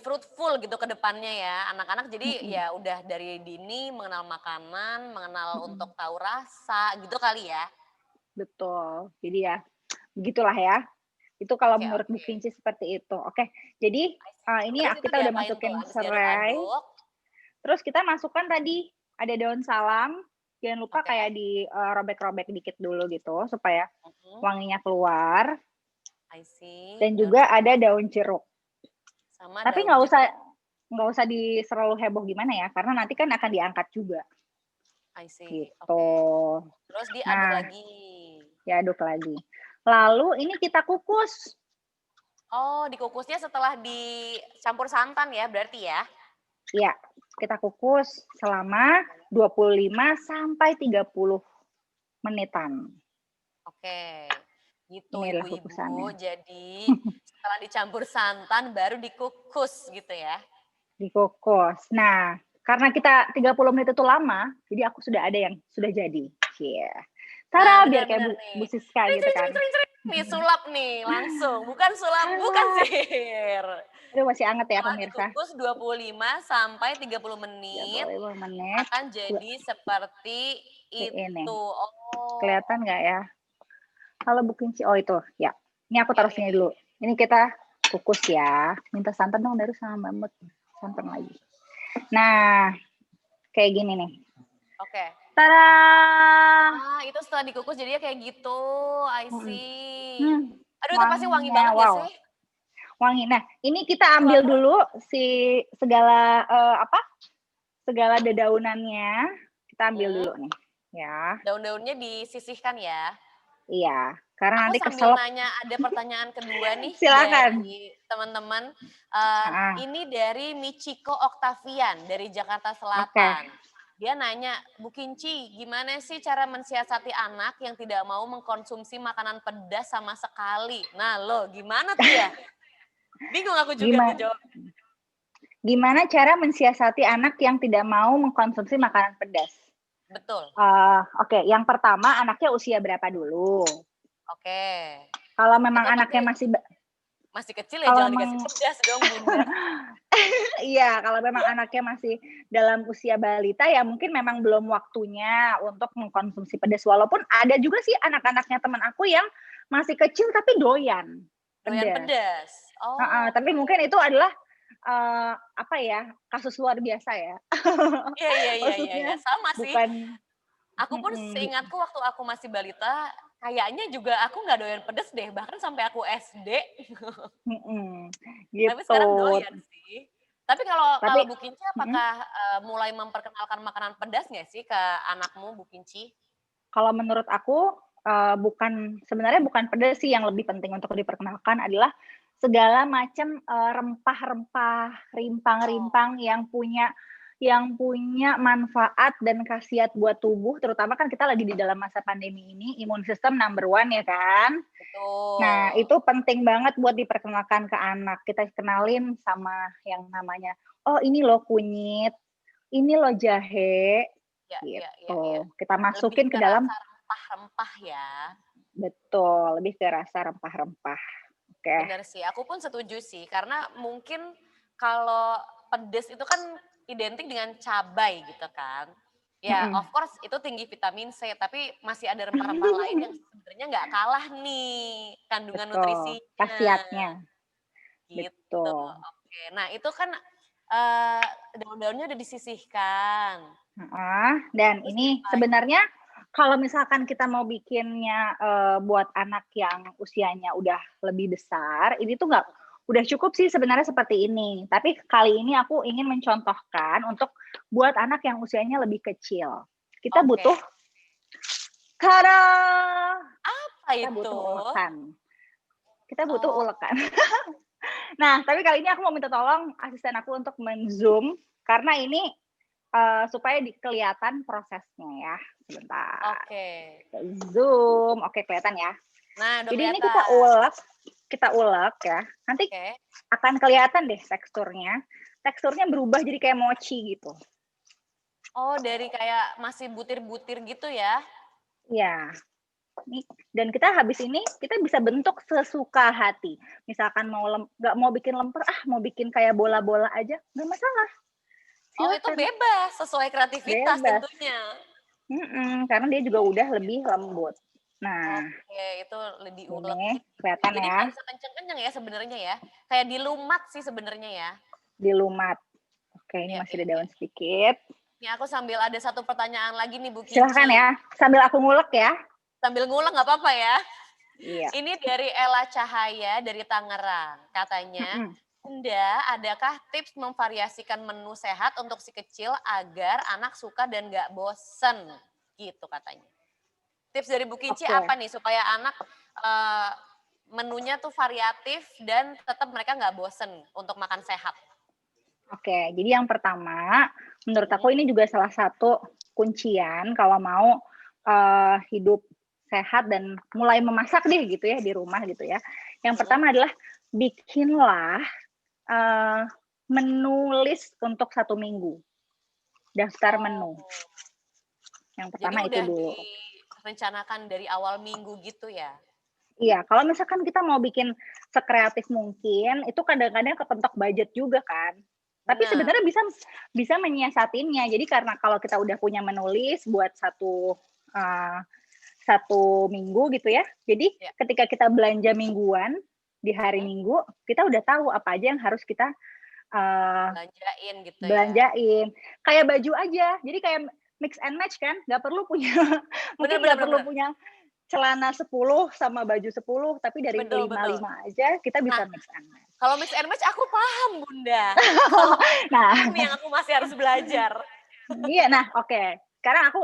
fruitful gitu ke depannya ya. Anak-anak jadi ya udah dari dini mengenal makanan, mengenal untuk tahu rasa gitu kali ya. Betul. Jadi ya begitulah ya. Itu kalau menurut Bu Kinci seperti itu. Jadi ini kita udah masukin serai. Terus kita masukkan tadi ada daun salam, jangan lupa Oke. kayak di robek-robek dikit dulu gitu supaya Mhm. wanginya keluar. I see. Dan Daun juga salam ada daun jeruk. sama Tapi daun jeruk. nggak usah terlalu heboh gimana ya, karena nanti kan akan diangkat juga I see. gitu. Oke. Terus diaduk Nah, lagi. diaduk lagi. Lalu ini kita kukus. Oh, dikukusnya setelah dicampur santan ya berarti ya? Ya, kita kukus selama 25 sampai 30 menitan. Oke. Gitu Ini adalah ibu-ibu. kukusannya. Jadi setelah dicampur santan baru dikukus gitu ya. Dikukus. Nah, karena kita 30 menit itu lama, jadi aku sudah ada yang sudah jadi. Iya. Nah, Tara, biar kayak benar-benar Bu nih. Siska Cering, gitu cering, kan. cering, cering, cering. Nih sulap nih langsung. Bukan sulap, bukan sihir. Aduh, masih anget ya Setelah pemirsa. dikukus 25 sampai 30 menit 30 menit. akan jadi seperti Ini. itu. Oh. Kelihatan nggak ya? Kalau Bu Kinci, oh itu, ya. Ini aku Ya, taruh ya, sini ya. dulu. Ini kita kukus ya. Minta santan dong dari sama Mbak Mut. Santan lagi. Nah, kayak gini nih. Oke. Tada! Ah, itu setelah dikukus jadinya kayak gitu. I see. Aduh, itu pasti wangi Wanginya, banget gak wow. sih? Wangi. Nah, ini kita ambil dulu segala segala dedaunannya. Kita ambil dulu nih, ya. Daun-daunnya disisihkan ya. Iya, karena Aku nanti sambil keselak. nanya, ada pertanyaan kedua nih Silakan. dari teman-teman. Ah, Ini dari Michiko Octavian dari Jakarta Oke. Selatan. Dia nanya, Bu Kinci, gimana sih cara mensiasati anak yang tidak mau mengkonsumsi makanan pedas sama sekali? Nah lo, gimana tuh ya? Bingung aku juga tuh jawab. Gimana cara mensiasati anak yang tidak mau mengkonsumsi makanan pedas? Betul. Oke, yang pertama anaknya usia berapa dulu? Oke. Kalau memang Itu anaknya masih kecil ya, jangan dikasih pedas dong Bunda. Iya, kalau memang anaknya masih dalam usia balita ya mungkin memang belum waktunya untuk mengkonsumsi pedas. Walaupun ada juga sih anak-anaknya teman aku yang masih kecil tapi doyan pedas. Oh. Tapi mungkin itu adalah kasus luar biasa ya. Iya. Sama sih. Bukan. Aku pun seingatku waktu aku masih balita, kayaknya juga aku nggak doyan pedes deh, bahkan sampai aku SD. Gitu. Tapi sekarang doyan sih. Tapi kalau Bu Kinci apakah mulai memperkenalkan makanan pedas nggak sih ke anakmu, Bu Kinci? Kalau menurut aku sebenarnya bukan pedas sih yang lebih penting untuk diperkenalkan adalah segala macam rempah-rempah, rimpang-rimpang yang punya manfaat dan khasiat buat tubuh, terutama kan kita lagi di dalam masa pandemi ini, imun sistem number one ya kan. Betul. Nah itu penting banget buat diperkenalkan ke anak. Kita kenalin sama yang namanya, oh ini loh kunyit, ini loh jahe, gitu. Kita masukin lebih ke dalam rempah-rempah ya. Betul, lebih ke rasa rempah-rempah. Oke. Benar sih, aku pun setuju sih, karena mungkin kalau pedes itu kan identik dengan cabai gitu kan. Ya, of course itu tinggi vitamin C, tapi masih ada rempah-rempah lain yang sebenarnya nggak kalah nih kandungan nutrisinya. Khasiatnya. Gitu. Betul. Oke, nah itu kan daun-daunnya udah disisihkan. Dan ini sebenarnya kalau misalkan kita mau bikinnya buat anak yang usianya udah lebih besar, ini tuh udah cukup sih sebenarnya seperti ini. Tapi kali ini aku ingin mencontohkan untuk buat anak yang usianya lebih kecil. Kita butuh apa itu? Butuh ulekan. Kita butuh ulekan. Nah, tapi kali ini aku mau minta tolong asisten aku untuk men-zoom karena ini supaya kelihatan prosesnya ya. Sebentar. Zoom. Oke, kelihatan ya. Nah, jadi ini kita ulek ya. Nanti akan kelihatan deh teksturnya. Teksturnya berubah jadi kayak mochi gitu. Oh, dari kayak masih butir-butir gitu ya? Iya. Dan kita habis ini kita bisa bentuk sesuka hati. Misalkan nggak mau bikin lemper, mau bikin kayak bola-bola aja, nggak masalah. Silakan. Oh, itu bebas, sesuai kreativitas tentunya. Karena dia juga udah lebih lembut. Nah, oke, itu lebih ulek. Kelihatan jadi ya. nggak usah kenceng-kenceng ya sebenarnya ya. Kayak dilumat sih sebenarnya ya. Dilumat. Oke, ini masih ada daun sedikit. Ini aku sambil ada satu pertanyaan lagi nih Bu Kici. Silahkan ya, sambil aku ngulek ya. Sambil ngulek nggak apa-apa ya. Iya. Ini dari Ella Cahaya dari Tangerang. Katanya, Bunda, adakah tips memvariasikan menu sehat untuk si kecil agar anak suka dan nggak bosen? Gitu katanya. Tips dari Bu Kici apa nih supaya anak menunya tuh variatif dan tetap mereka nggak bosen untuk makan sehat? Oke, jadi yang pertama, menurut aku ini juga salah satu kuncian kalau mau hidup sehat dan mulai memasak deh gitu ya di rumah gitu ya. Yang pertama adalah bikinlah menu list untuk 1 minggu. Daftar menu. Yang pertama Jadi itu dulu. direncanakan dari awal minggu gitu ya? Iya, kalau misalkan kita mau bikin sekreatif mungkin, itu kadang-kadang kepentok budget juga kan. Tapi sebenarnya bisa menyiasatinya. Jadi karena kalau kita udah punya menulis buat satu minggu gitu ya. Jadi ketika kita belanja mingguan di hari Minggu, kita udah tahu apa aja yang harus kita belanjain gitu belanjain. Kayak baju aja. Jadi kayak mix and match kan, nggak perlu punya mungkin nggak perlu punya celana 10 sama baju 10, tapi dari 5 aja kita bisa mix and match. Kalau mix and match aku paham Bunda. Nah, ini yang aku masih harus belajar. Iya, nah oke. Sekarang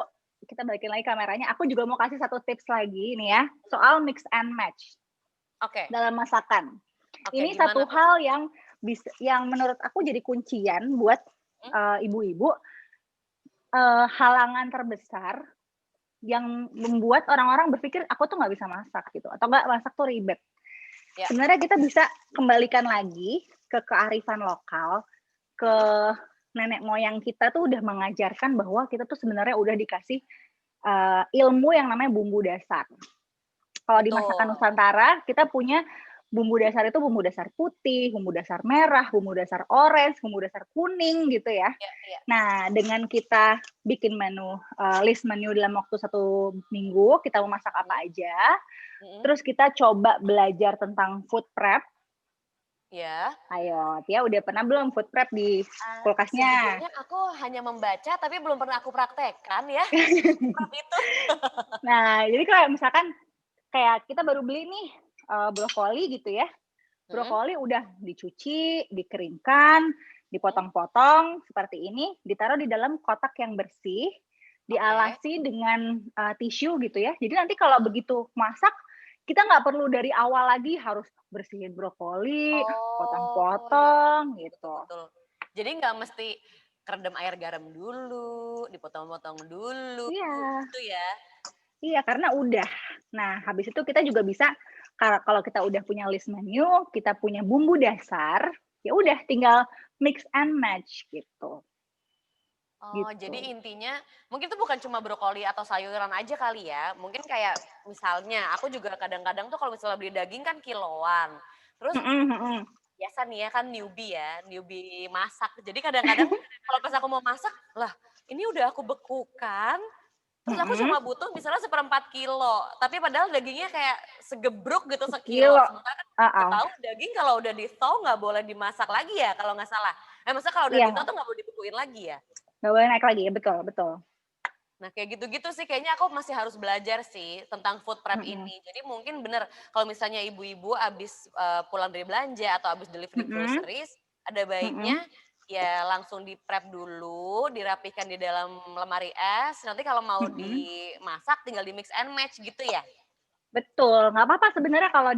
kita balikin lagi kameranya. Aku juga mau kasih satu tips lagi nih ya, soal mix and match. Dalam masakan. Ini satu hal yang menurut aku jadi kuncian buat ibu-ibu. Halangan terbesar yang membuat orang-orang berpikir aku tuh nggak bisa masak gitu, atau nggak masak tuh ribet. Sebenarnya kita bisa kembalikan lagi ke kearifan lokal, ke nenek moyang kita tuh udah mengajarkan bahwa kita tuh sebenarnya udah dikasih ilmu yang namanya bumbu dasar. Kalau di masakan Nusantara kita punya bumbu dasar itu bumbu dasar putih, bumbu dasar merah, bumbu dasar orange, bumbu dasar kuning gitu ya. Nah, dengan kita bikin list menu dalam waktu 1 minggu, kita mau masak apa aja, terus kita coba belajar tentang food prep. Ya. Ayo, Tia udah pernah belum food prep di kulkasnya? Sebenarnya aku hanya membaca, tapi belum pernah aku praktekkan ya. Itu. Nah, jadi kalau misalkan kayak kita baru beli nih brokoli gitu ya. Brokoli udah dicuci, dikeringkan, dipotong-potong seperti ini, ditaruh di dalam kotak yang bersih, dialasi dengan tisu gitu ya. Jadi nanti kalau begitu masak, kita nggak perlu dari awal lagi harus bersihin brokoli, potong-potong gitu. Betul. Jadi nggak mesti kerendam air garam dulu, dipotong-potong dulu, gitu ya. Iya, karena udah. Nah, habis itu kita juga bisa kalau kita udah punya list menu, kita punya bumbu dasar, ya udah tinggal mix and match gitu. Jadi intinya mungkin itu bukan cuma brokoli atau sayuran aja kali ya. Mungkin kayak misalnya aku juga kadang-kadang tuh kalau misalnya beli daging kan kiloan. Terus biasa nih ya kan newbie masak. Jadi kadang-kadang kalau pas aku mau masak, lah ini udah aku bekukan. Terus aku cuma butuh misalnya 1/4 kilo, tapi padahal dagingnya kayak segebruk gitu sekilo. Sementara kan tahu daging kalau udah di thaw nggak boleh dimasak lagi ya kalau nggak salah. Maksudnya kalau udah di thaw tuh nggak boleh dibekuin lagi ya? Nggak boleh naik lagi, ya betul. Nah kayak gitu-gitu sih kayaknya aku masih harus belajar sih tentang food prep ini. Jadi mungkin bener kalau misalnya ibu-ibu abis pulang dari belanja atau abis delivery groceries, ada baiknya ya langsung di prep dulu, dirapikan di dalam lemari es. Nanti kalau mau dimasak tinggal di mix and match gitu ya? Betul, nggak apa-apa sebenarnya kalau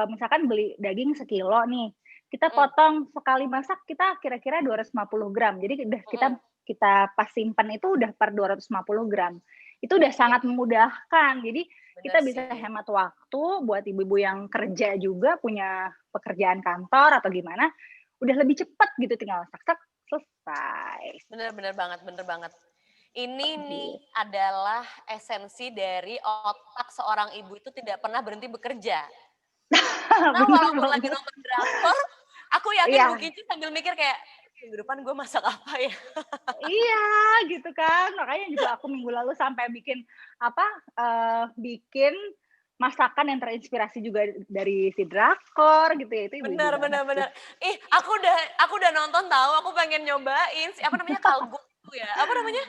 misalkan beli daging sekilo nih, kita potong sekali masak kita kira-kira 250 gram. Jadi udah kita pas simpan itu udah per 250 gram. Itu udah sangat memudahkan. Jadi kita bisa hemat waktu buat ibu-ibu yang kerja juga, punya pekerjaan kantor atau gimana, udah lebih cepat gitu, tinggal sak-sak selesai. Bener banget. Ini nih adalah esensi dari otak seorang ibu itu tidak pernah berhenti bekerja. Karena walaupun lagi nonton drakor, aku yakin Bu Kici sambil mikir kayak, minggu depan gue masak apa ya? Iya gitu kan, makanya juga aku minggu lalu sampai bikin masakan yang terinspirasi juga dari si drakor gitu ya, itu bener. Ih, aku udah nonton tahu, aku pengen nyobain kalguk ya. Apa namanya?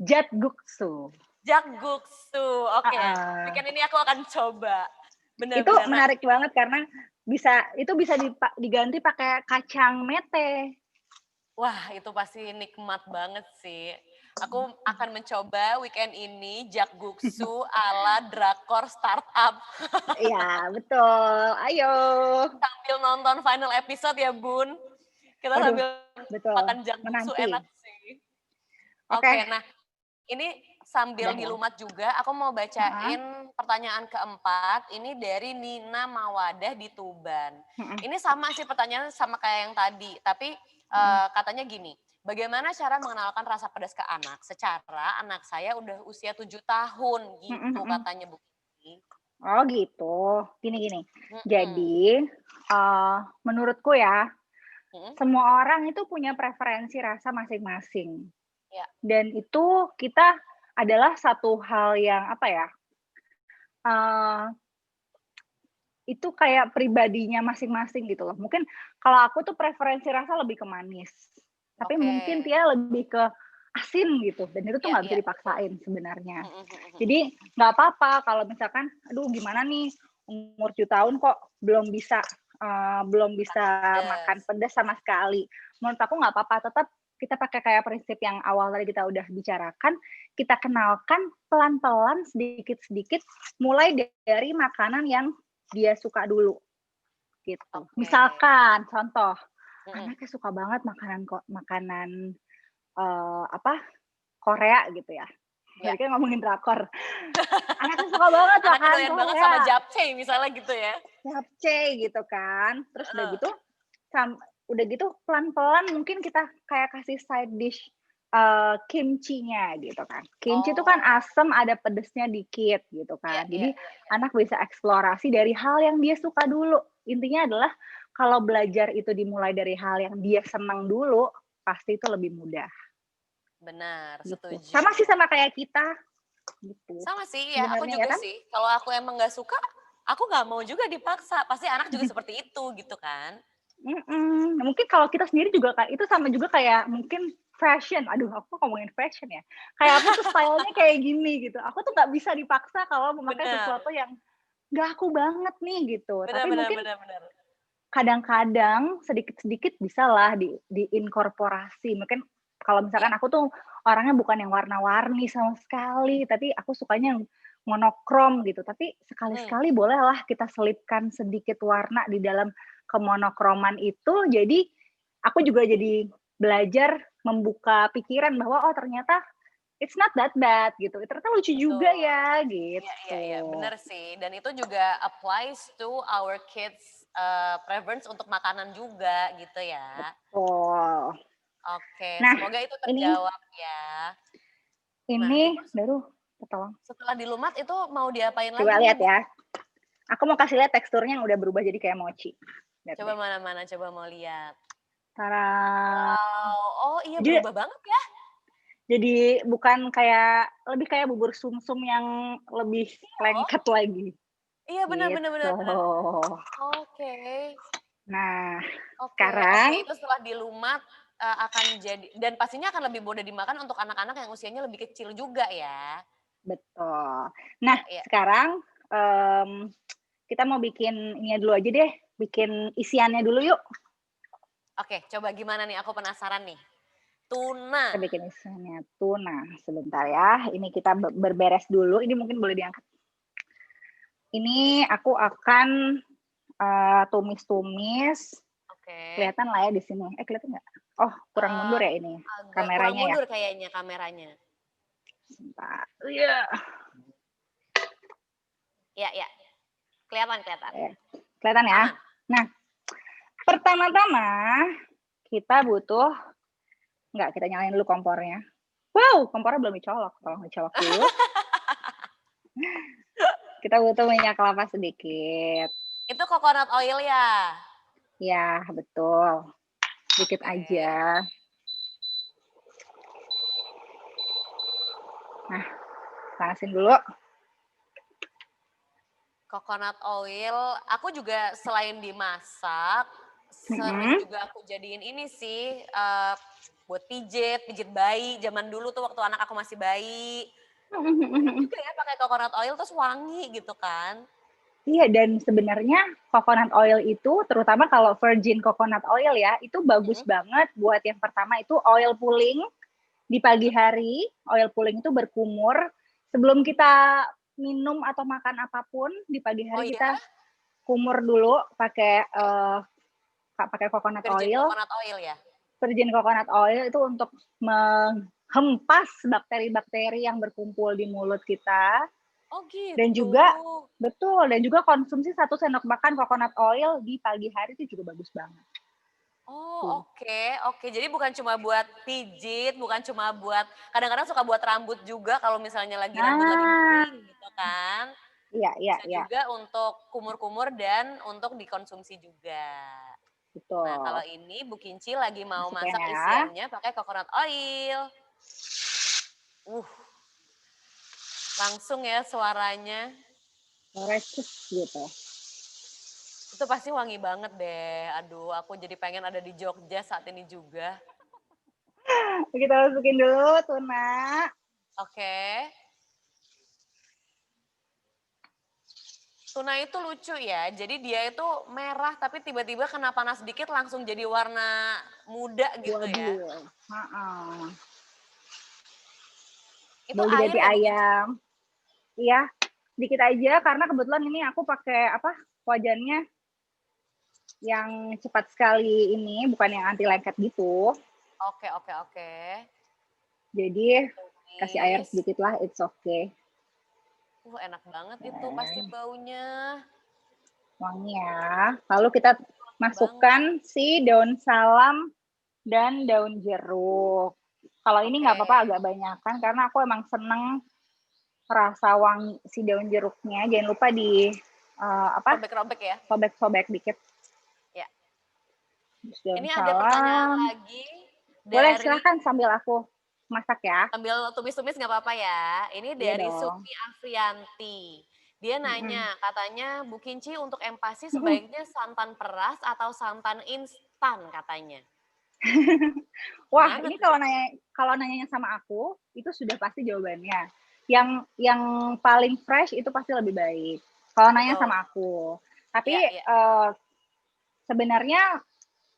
Jatguksu. Jakguksu. Oke. Heeh. Weekend ini aku akan coba. Itu Benar-benar. menarik banget karena itu bisa diganti pakai kacang mete. Wah, itu pasti nikmat banget sih. Aku akan mencoba weekend ini jakguksu ala drakor startup. Iya, betul. Ayo. Sambil nonton final episode ya, Bun. Kita Waduh, sambil betul. makan jakguksu Menanti. enak sih. Oke. Oke, nah ini sambil Udah ya? dilumat juga, aku mau bacain pertanyaan keempat. Ini dari Nina Mawadah di Tuban. Ini sama sih pertanyaan sama kayak yang tadi, tapi katanya gini, bagaimana cara mengenalkan rasa pedas ke anak? Secara anak saya udah usia 7 tahun gitu katanya Bu Kiki. Oh gitu, gini. Jadi menurutku ya, semua orang itu punya preferensi rasa masing-masing. Ya. Dan itu kita adalah satu hal yang apa ya, itu kayak pribadinya masing-masing gitu loh. Mungkin kalau aku tuh preferensi rasa lebih ke manis, tapi mungkin dia lebih ke asin gitu, dan itu tuh nggak bisa dipaksain sebenarnya. Jadi nggak apa-apa kalau misalkan, aduh gimana nih umur 7 tahun kok belum bisa makan pedas sama sekali. Menurut aku nggak apa-apa, tetap kita pakai kayak prinsip yang awal tadi kita udah bicarakan, kita kenalkan pelan-pelan sedikit-sedikit mulai dari makanan yang dia suka dulu gitu. Misalkan contoh, anaknya suka banget makanan Korea gitu ya. Jadi kan ngomongin drakor. Anaknya suka banget makan Korea. Anaknya banget sama japchae misalnya gitu ya. Japchae gitu kan. Terus udah gitu pelan-pelan mungkin kita kayak kasih side dish kimchi-nya gitu kan. Kimchi itu kan asam, ada pedesnya dikit gitu kan. Jadi anak bisa eksplorasi dari hal yang dia suka dulu. Intinya adalah kalau belajar itu dimulai dari hal yang dia senang dulu, pasti itu lebih mudah. Benar, gitu. setuju. Sama sih sama kayak kita. Gitu. Sama sih, ya aku juga kan? Sih. Kalau aku emang nggak suka, aku nggak mau juga dipaksa. Pasti anak juga seperti itu gitu kan. Mungkin kalau kita sendiri juga itu sama juga kayak mungkin fashion. Aduh, aku ngomongin fashion ya. Kayak aku tuh stylenya kayak gini gitu. Aku tuh nggak bisa dipaksa kalau memakai sesuatu yang nggak aku banget nih gitu. Tapi mungkin kadang-kadang sedikit-sedikit bisa lah diinkorporasi. Mungkin kalau misalkan aku tuh orangnya bukan yang warna-warni sama sekali, tapi aku sukanya yang monokrom gitu. Tapi sekali-sekali bolehlah kita selipkan sedikit warna di dalam kemonokroman itu. Jadi aku juga jadi belajar membuka pikiran bahwa oh ternyata it's not that bad gitu. Ternyata lucu juga ya gitu. Iya, benar sih. Dan itu juga applies to our kids preference untuk makanan juga gitu ya. Betul. Oke, semoga itu terjawab ya. Ini baru tolong. Setelah dilumat itu mau diapain lagi? Coba lihat ya. Aku mau kasih lihat teksturnya yang udah berubah jadi kayak mochi. Lihat coba mana-mana, coba mau lihat. Tara. Wow, oh iya berubah banget ya. Jadi bukan kayak, lebih kayak bubur sumsum yang lebih lengket lagi. Iya benar. Oke. Nah, sekarang itu setelah dilumat akan jadi, dan pastinya akan lebih mudah dimakan untuk anak-anak yang usianya lebih kecil juga ya. Betul. Nah, sekarang kita mau bikin ini dulu aja deh, bikin isiannya dulu yuk. Oke, coba gimana nih? Aku penasaran nih. Tuna. Kita bikin isiannya tuna. Sebentar ya, ini kita berberes dulu. Ini mungkin boleh diangkat. Ini aku akan tumis-tumis. Kelihatan lah ya di sini. Kelihatan nggak? Oh, kurang mundur ya ini kameranya. Kurang mundur kayaknya kameranya. Sebentar. Iya. Ya. Kelihatan. Kelihatan ya. Nah, pertama-tama kita butuh, kita nyalain dulu kompornya. Wow, kompornya belum dicolok. Tolong dicolok dulu. Kita butuh minyak kelapa sedikit. Itu coconut oil ya? Ya, betul. Sedikit aja. Nah, panasin dulu. Coconut oil, aku juga selain dimasak, sering juga aku jadiin ini sih, buat pijit bayi. Zaman dulu tuh waktu anak aku masih bayi. Enak juga ya pakai coconut oil terus wangi gitu kan. Iya, dan sebenarnya coconut oil itu, terutama kalau virgin coconut oil ya, itu bagus Mhm, banget buat yang pertama itu oil pulling di pagi mhm. hari. Oil pulling itu berkumur. Sebelum kita minum atau makan apapun, di pagi Oh hari ya? kita kumur dulu pakai pakai coconut Virgin oil. coconut oil ya? Virgin coconut oil itu untuk menghempas bakteri-bakteri yang berkumpul di mulut kita. Oh Dan gitu. juga betul, dan juga konsumsi 1 sendok makan coconut oil di pagi hari itu juga bagus banget. Tuh. Oh oke. Jadi bukan cuma buat pijit, bukan cuma buat kadang-kadang suka buat rambut juga kalau misalnya rambut lagi Nah, kering gitu kan. iya iya Bisa iya, juga untuk kumur-kumur dan untuk dikonsumsi juga. Nah kalau betul. ini Bu Kinci lagi mau Masukin masak ya, isiannya pakai coconut oil. Uh, langsung ya suaranya. recus gitu. Itu pasti wangi banget deh. Aduh, aku jadi pengen ada di Jogja saat ini juga. Kita masukin dulu tuna. Oke. Tuna itu lucu ya, jadi dia itu merah tapi tiba-tiba kena panas sedikit langsung jadi warna muda gitu ya. Waduh. Heeh. Itu Boleh air diganti ya Bu Kinci? ayam. Iya, dikit aja karena kebetulan ini aku pakai apa? Wajannya yang cepat sekali ini, bukan yang anti lengket gitu. Oke. Jadi kasih air Ditumis. sedikit lah, it's okay. Enak banget itu pasti baunya. Wangi ya. Lalu kita Wangi banget. masukkan si daun salam dan daun jeruk. Kalau ini Oke. nggak apa-apa agak banyakan karena aku emang seneng rasa wangi si daun jeruknya. Jangan lupa di apa? Robek-robek ya. Sobek-sobek dikit. Ya. Terus daun Ini ada pertanyaan salam. lagi Boleh dari silahkan sambil aku masak ya. sambil tumis-tumis nggak apa-apa ya. Ini Iya dari dong. Supi Afrianti. Dia Mm-mm. nanya, katanya Bu Kinci untuk empasi Mm-mm. sebaiknya santan peras atau santan instan katanya. Wah, Gimana ini tuh? kalau nanyanya sama aku, itu sudah pasti jawabannya. Yang paling fresh itu pasti lebih baik. Kalau nanya Betul. sama aku. Tapi Iya. sebenarnya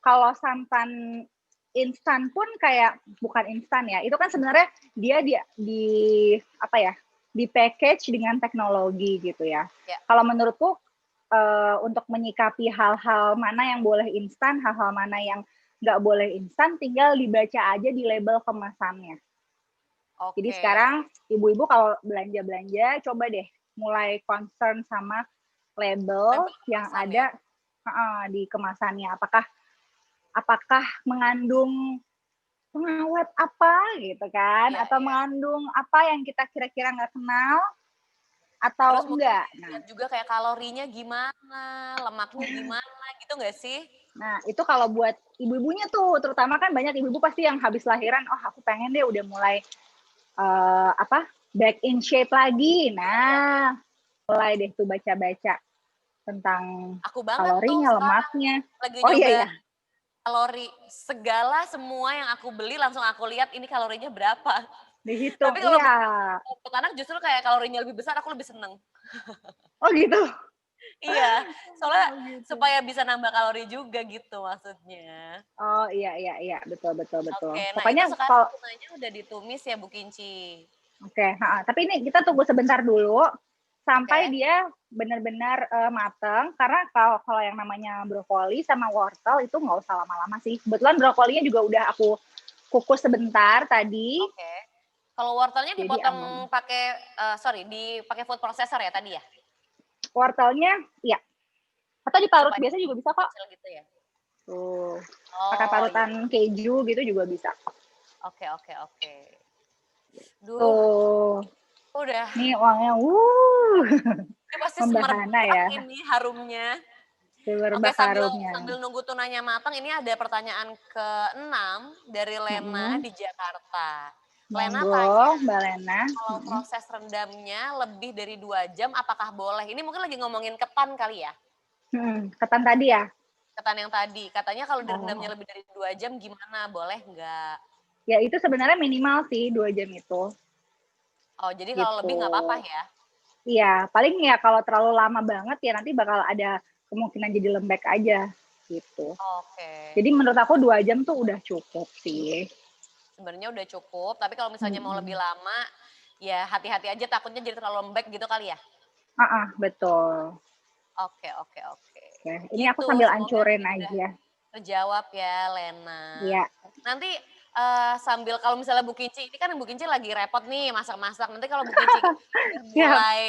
kalau santan instan pun kayak bukan instan ya. Itu kan sebenarnya dia di apa ya? Di package dengan teknologi gitu ya. Ya. Kalau menurutku untuk menyikapi hal-hal mana yang boleh instan, hal-hal mana yang nggak boleh instan, tinggal dibaca aja di label kemasannya. Jadi Oke. sekarang ibu-ibu kalau belanja-belanja, coba deh mulai concern sama label Label yang kemasan ya. ada di kemasannya. Apakah mengandung pengawet apa gitu kan, Iya. atau mengandung apa yang kita kira-kira nggak kenal Terus atau mungkin enggak. dilihat juga kayak kalorinya gimana, lemaknya gimana gitu nggak sih? Nah, itu kalau buat ibu-ibunya tuh, terutama kan banyak ibu-ibu pasti yang habis lahiran, oh aku pengen deh udah mulai apa back in shape lagi. Iya. Nah, mulai deh tuh baca-baca tentang Aku banget tuh kalorinya, sekarang lemaknya. lagi Oh iya nyoba ya, kalori segala semua yang aku beli langsung aku lihat ini kalorinya berapa. dihitung. Tapi kalau Iya. untuk anak justru kayak kalorinya lebih besar aku lebih seneng. Oh gitu. Iya, soalnya Oh gitu. supaya bisa nambah kalori juga gitu maksudnya. Oh iya iya iya, betul betul betul. Oke, nah itu Pokoknya sekarang kalau tunanya udah ditumis ya Bu Kinci. oke, tapi ini kita tunggu sebentar dulu sampai Oke. dia benar-benar mateng karena kalau yang namanya brokoli sama wortel itu nggak usah lama-lama sih. Kebetulan brokolinya juga udah aku kukus sebentar tadi, Oke. Kalau wortelnya jadi dipotong aman. pakai dipakai food processor ya tadi ya? Wortelnya, ya, atau diparut Supaya biasa juga bisa kok. kecil gitu ya? Tuh, pakai Oh iya. parutan keju gitu juga bisa. Oke. Duh, Tuh, udah. nih uangnya, Ini pasti membahana semerbak ya, ini harumnya. Oke, berbak sambil harumnya. sambil nunggu tunanya matang, ini ada pertanyaan ke-6 dari Lena Mm-mm. di Jakarta. Lena Monggo, tanya, Mbak Lena. kalau proses rendamnya lebih dari 2 jam, apakah boleh? Ini mungkin lagi ngomongin ketan kali ya? Ketan tadi ya? Ketan yang tadi. Katanya kalau direndamnya Oh, lebih dari 2 jam gimana? Boleh nggak? Ya itu sebenarnya minimal sih 2 jam itu, Oh, jadi kalau gitu. lebih nggak apa-apa ya? Iya, paling ya kalau terlalu lama banget ya nanti bakal ada kemungkinan jadi lembek aja, gitu. Oke. Jadi menurut aku 2 jam tuh udah cukup sih. Sebenarnya udah cukup, tapi kalau misalnya mau lebih Mhm. lama, ya hati-hati aja takutnya jadi terlalu lembek gitu kali ya? Heeh, betul. Oke oke oke. Ya, ini aku Gitu, sambil semoga ancurin ini udah aja. terjawab ya, Lena. Iya. Nanti, sambil kalau misalnya Bu Kinci ini kan Bu Kinci lagi repot nih masak-masak, nanti kalau Bu Kinci udah Siap. mulai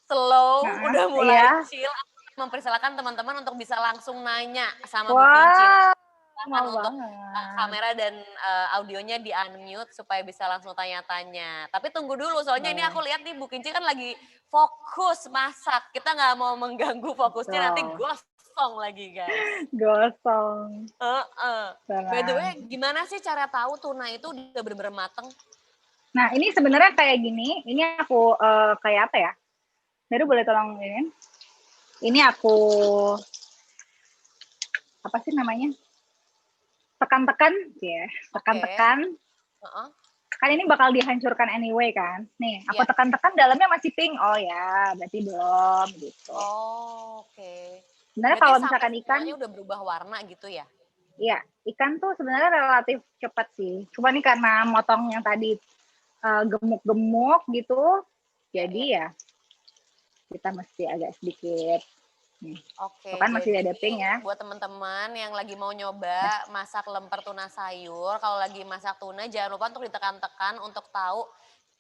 slow, Heeh, udah mulai iya. chill, aku mempersilahkan teman-teman untuk bisa langsung nanya sama Bu Kinci. Wah, Silakan mau untuk, banget. kamera dan, audionya di-unmute supaya bisa langsung tanya-tanya. Tapi tunggu dulu, soalnya ini Boleh. aku lihat nih Bu Kinci kan lagi fokus masak. Kita nggak mau mengganggu fokusnya, nanti Betul. gosong lagi, guys. Gosong. Heeh. By the way, Tenang. gimana sih cara tahu tuna itu udah bener-bener mateng? Nah, ini sebenarnya kayak gini, ini aku kayak apa ya? Baru boleh tolong ini? Ini aku apa sih namanya? Tekan-tekan, ya, Oke. tekan-tekan. Heeh. Kan ini bakal dihancurkan anyway kan. Nih, aku Iya. tekan-tekan dalamnya masih pink. Oh ya, berarti belum gitu. Oh, oke. Sebenarnya Berarti kalau sampai misalkan ikan, semuanya udah berubah warna gitu ya? iya, ikan tuh sebenarnya relatif cepat sih. Cuma nih karena motong yang tadi gemuk-gemuk gitu, Iya jadi iya ya iya. kita mesti agak sedikit. Nih, tuh Oke, kan masih jadi ada pink ya. buat teman-teman yang lagi mau Nah, nyoba masak lemper tuna sayur, kalau lagi masak tuna jangan lupa untuk ditekan-tekan untuk tahu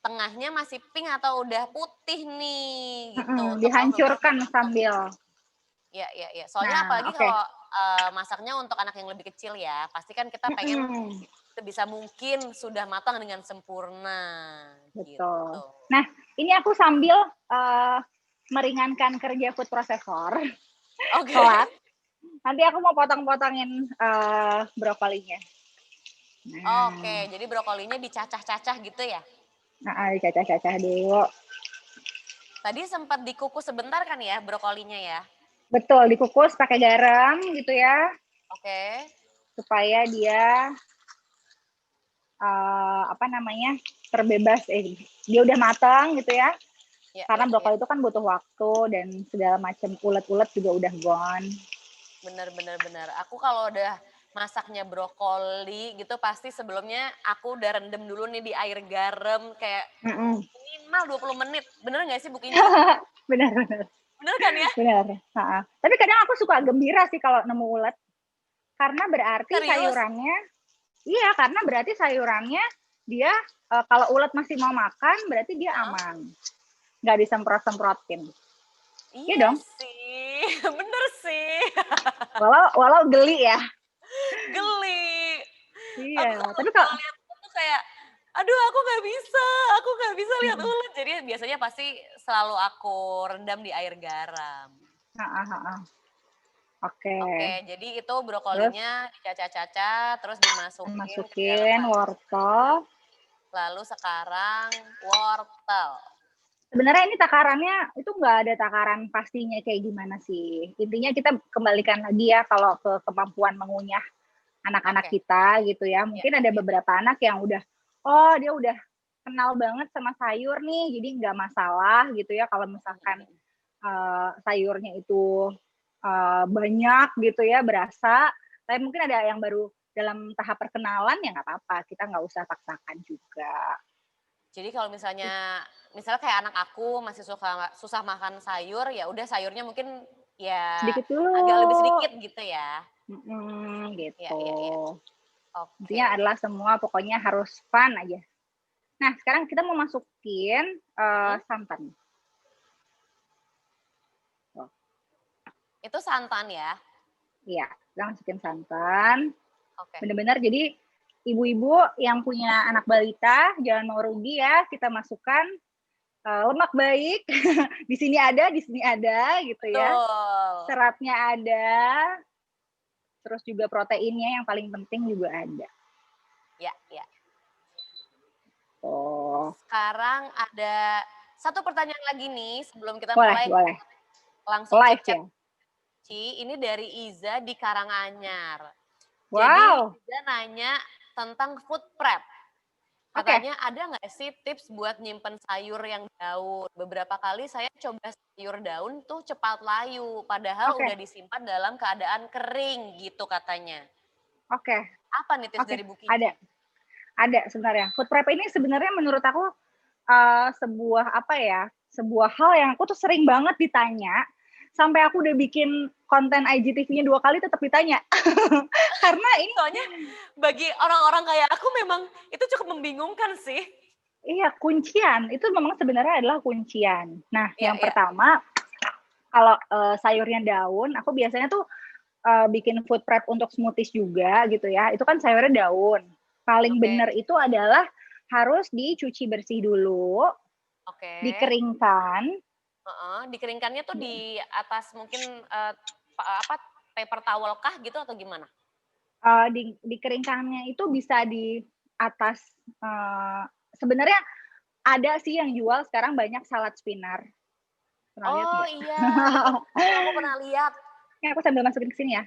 tengahnya masih pink atau udah putih nih gitu untuk tahu udah dihancurkan matang. sambil. Iya iya iya. Soalnya Nah, apalagi oke. kalau masaknya untuk anak yang lebih kecil ya, pasti kan kita pengen sebisa mungkin sudah matang dengan sempurna Betul. gitu. Nah, ini aku sambil meringankan kerja food processor. Oke. Kelak, nanti aku mau potong-potongin brokolinya. Oke, Nah, jadi brokolinya dicacah-cacah gitu ya? dicacah-cacah dulu. Tadi sempat dikukus sebentar kan ya brokolinya ya? Betul, dikukus pakai garam gitu ya, Oke. supaya dia apa namanya, terbebas dia udah matang gitu ya. Ya Karena ya ya. brokoli itu kan butuh waktu dan segala macam ulet-ulet juga udah gone. Bener bener bener. Aku kalau udah masaknya brokoli gitu pasti sebelumnya aku udah rendem dulu nih di air garam kayak Mhm. minimal 20 menit. Bener nggak sih Bu Kinci? Benar benar. Bener kan ya? Benar, heeh. Tapi kadang aku suka gembira sih kalau nemu ulet, karena berarti Serius? sayurannya iya, karena berarti sayurannya dia, kalau ulet masih mau makan berarti dia Heeh. aman, nggak disemprot-semprotin. Iya Iya dong? sih, bener sih. Walau walau geli ya. Geli. Aku Iya, kalau tapi kalau kalau lihat ulet tuh kayak, aduh aku nggak bisa lihat mhm, ulet. Jadi biasanya pasti selalu aku rendam di air garam. heeh heeh. Oke, Oke, jadi itu terus brokolinya dicacah-cacah, terus dimasukin ke dalam masukin panci. wortel. Lalu sekarang wortel. Sebenarnya ini takarannya itu nggak ada takaran pastinya kayak gimana sih. Intinya kita kembalikan lagi ya kalau ke kemampuan mengunyah anak-anak Oke, kita gitu ya. ya Mungkin ya ada ya. beberapa anak yang udah, oh dia udah kenal banget sama sayur nih, jadi nggak masalah gitu ya kalau misalkan sayurnya itu banyak gitu ya, berasa. Tapi mungkin ada yang baru dalam tahap perkenalan ya nggak apa-apa, kita nggak usah paksakan juga. Jadi kalau misalnya kayak anak aku masih suka susah makan sayur, ya udah sayurnya mungkin ya Sedikit agak lebih dulu, sedikit gitu ya. Iya gitu. iya iya. Intinya Oke. adalah semua pokoknya harus fun aja. Nah, sekarang kita mau masukin Mm-mm. santan. Tuh, Itu santan ya. iya, kita masukin santan. Oke. Benar-benar jadi ibu-ibu yang punya anak balita jangan mau rugi ya, kita masukkan lemak baik. Di sini ada gitu ya. Betul. Seratnya ada, terus juga proteinnya yang paling penting juga ada. Ya ya. Oh, Sekarang ada satu pertanyaan lagi nih sebelum kita boleh, mulai boleh. langsung Live cek-cek. ya. Ci, ini dari Iza di Karanganyar. Jadi Wow. Iza nanya, tentang food prep. Oke. Katanya ada nggak sih tips buat nyimpen sayur yang daun? Beberapa kali saya coba sayur daun tuh cepat layu, padahal Oke. udah disimpan dalam keadaan kering gitu katanya. Oke. Apa nih tips Oke. dari Bu Kinci? Ada sebenarnya. Food prep ini sebenarnya menurut aku sebuah apa ya? Sebuah hal yang aku tuh sering banget ditanya sampai aku udah bikin konten IGTV-nya 2 kali tetap ditanya. Karena ini Soalnya bagi orang-orang kayak aku memang itu cukup membingungkan sih. iya, kuncian. Itu memang sebenarnya adalah kuncian. Nah, Iya, yang iya. pertama kalau sayurnya daun, aku biasanya tuh bikin food prep untuk smoothies juga gitu ya. Itu kan sayurnya daun. Paling Oke. benar itu adalah harus dicuci bersih dulu, Oke. dikeringkan. Dikeringkannya tuh di atas mungkin paper towel kah gitu atau gimana? Dikeringkannya itu bisa di atas sebenarnya ada sih yang jual sekarang banyak salad spinner. Pernah lihat Oh nggak? iya, betul aku pernah lihat. Ini aku sambil masukin ke sini ya. Iya,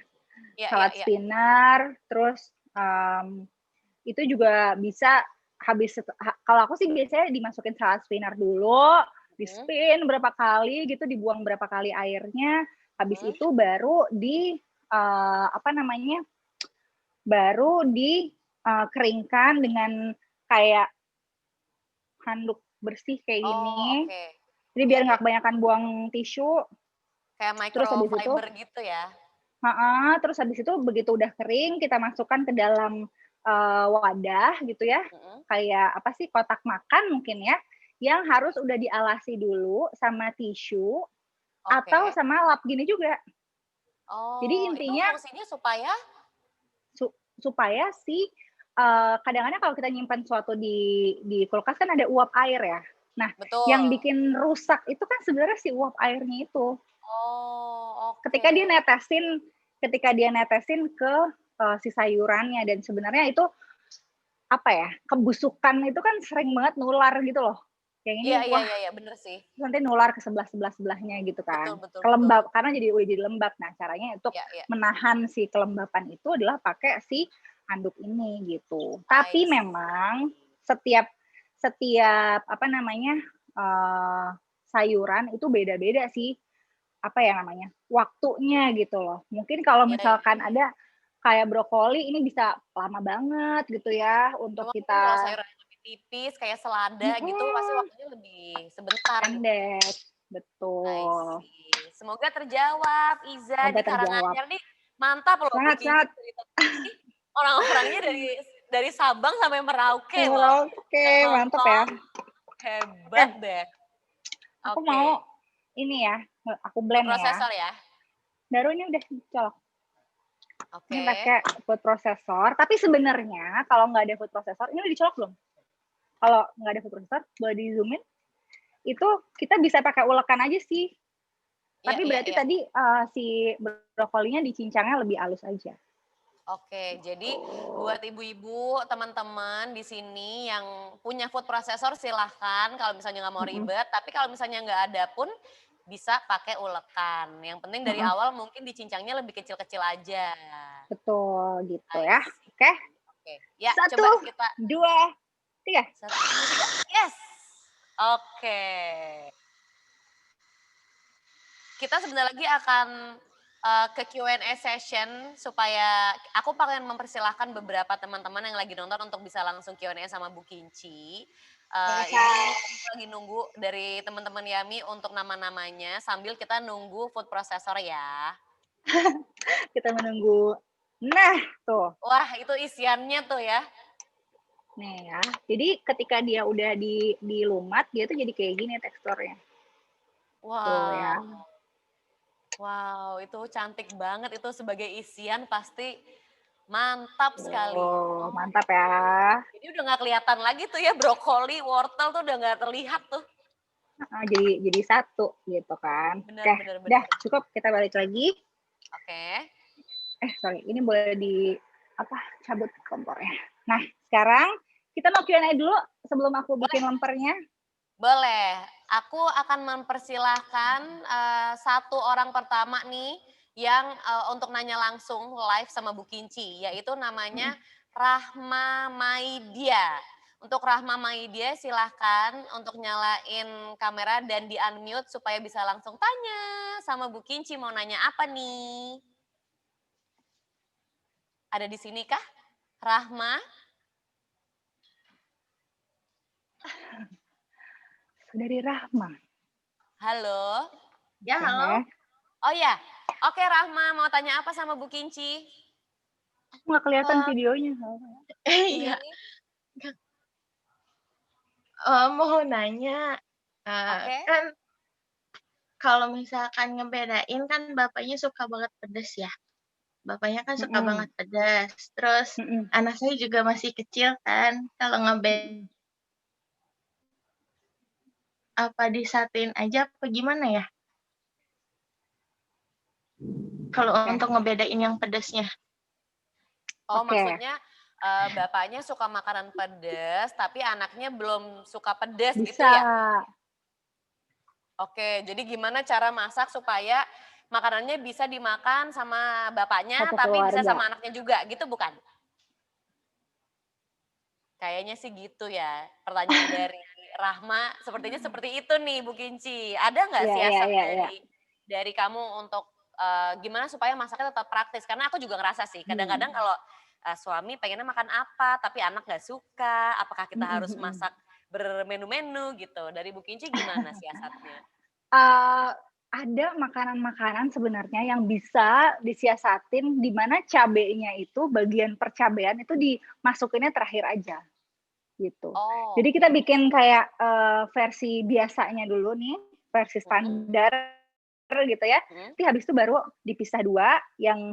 iya, Salad iya. spinner, terus itu juga bisa kalau aku sih biasanya dimasukin salad spinner dulu, di-spin berapa kali gitu, dibuang berapa kali airnya, habis itu baru baru dikeringkan dengan kayak handuk bersih kayak Oh, gini. oke. Jadi Iya, biar iya. nggak kebanyakan buang tisu. Kayak Terus habis itu, microfiber gitu ya. terus habis itu begitu udah kering kita masukkan ke dalam wadah gitu ya, kayak apa sih kotak makan mungkin ya, yang harus udah dialasi dulu sama tisu atau Oke. sama lap gini juga. Jadi Oh, itu intinya fungsinya supaya supaya si kadang-kadang kalau kita nyimpan sesuatu di kulkas kan ada uap air ya. Nah, yang betul. bikin rusak itu kan sebenarnya si uap airnya itu. Oh, oke. Ketika dia netesin ke si sayurannya, dan sebenarnya itu apa ya, kebusukan itu kan sering banget nular gitu loh. Yang ini Iya, iya, wah, iya, iya, bener sih. nanti nular ke sebelahnya gitu Betul, kan. betul, betul. Kelembab karena udah jadi lembab. Nah, caranya untuk Iya, iya. menahan si kelembapan itu adalah pakai si handuk ini gitu. I Tapi see. memang setiap apa namanya sayuran itu beda-beda sih apa ya namanya waktunya gitu loh. Mungkin kalau Iya, iya, misalkan iya. ada kayak brokoli ini bisa lama banget gitu ya untuk Cuma mungkin kalau kita sayuran lebih tipis kayak selada gitu pasti waktunya lebih sebentar gitu. pendek. I Betul. see. Semoga terjawab Iza Semoga di terjawab. Karanganyar nih. Mantap loh Bu Semangat, Kinci semangat. cerita tadi. Orang-orangnya dari Sabang sampai Merauke loh. Oke, Yang mantap ya. nonton hebat deh. Aku Oke. mau ini ya, aku Food blend ya. processor ya. Baru ini udah colok. Oke. Ini pakai food processor, tapi sebenarnya kalau nggak ada food processor, ini udah dicolok belum? Kalau nggak ada food processor, boleh di zoomin. Itu kita bisa pakai ulekan aja sih. Iya, Tapi iya, berarti iya. tadi si brokolinya dicincangnya lebih halus aja. Oke, jadi buat ibu-ibu, teman-teman di sini yang punya food processor silahkan kalau misalnya nggak mau ribet. Tapi kalau misalnya nggak ada pun bisa pakai ulekan. Yang penting dari awal mungkin dicincangnya lebih kecil-kecil aja. Betul gitu I ya. see. Oke. Oke, ya 1, coba kita 2, 3. 1, 2, 3. Yes. Oke. Kita sebentar lagi akan ke Q&A session supaya aku pengen mempersilahkan beberapa teman-teman yang lagi nonton untuk bisa langsung Q&A sama Bu Kinci. Ini aku lagi nunggu dari teman-teman Yami untuk nama-namanya sambil kita nunggu food processor ya. Kita menunggu. Nah, tuh. Wah, itu isiannya tuh ya. Nih ya. Jadi ketika dia udah dilumat, dia tuh jadi kayak gini teksturnya. Wow. Tuh ya. Wow, itu cantik banget. Itu sebagai isian pasti mantap sekali. Oh, mantap ya. Jadi udah nggak kelihatan lagi tuh ya brokoli, wortel tuh udah nggak terlihat tuh. Jadi satu gitu kan. Benar, Oke, benar, udah benar. cukup, kita balik lagi. Oke. Sorry, ini boleh cabut kompornya. Nah, sekarang kita mau Q&A dulu sebelum aku bikin lempernya. Boleh. Aku akan mempersilahkan satu orang pertama nih yang untuk nanya langsung live sama Bu Kinci, yaitu namanya Rahma Maidia. Untuk Rahma Maidia silahkan untuk nyalain kamera dan di-unmute supaya bisa langsung tanya sama Bu Kinci mau nanya apa nih? Ada di sini kah? Rahma? Saudari Rahma. Halo? Ya, halo. Oh ya, oke Rahma mau tanya apa sama Bu Kinci? Aku nggak kelihatan videonya. Iya. Mau nanya, Oke. kan kalau misalkan ngebedain kan bapaknya suka banget pedes ya. Bapaknya kan suka banget pedes. Terus anak saya juga masih kecil kan. Kalau apa disatiin aja apa gimana ya? Kalau untuk ngebedain yang pedesnya. Oh, maksudnya bapaknya suka makanan pedas, tapi anaknya belum suka pedas gitu Bisa. ya? Oke, jadi gimana cara masak supaya makanannya bisa dimakan sama bapaknya, Satu tapi bisa keluarga. sama anaknya juga, gitu bukan? Kayaknya sih gitu ya, pertanyaan dari Rahma sepertinya seperti itu nih Bu Kinci. Ada nggak siasat dari kamu untuk gimana supaya masaknya tetap praktis? Karena aku juga ngerasa sih, kadang-kadang kalau suami pengennya makan apa, tapi anak nggak suka, apakah kita harus masak bermenu-menu gitu? Dari Bu Kinci gimana siasatnya? Ada makanan-makanan sebenarnya yang bisa disiasatin di mana cabenya itu bagian percabean itu dimasukinnya terakhir aja gitu. Jadi kita bikin kayak versi biasanya dulu nih, versi standar gitu ya. Nanti habis itu baru dipisah dua, yang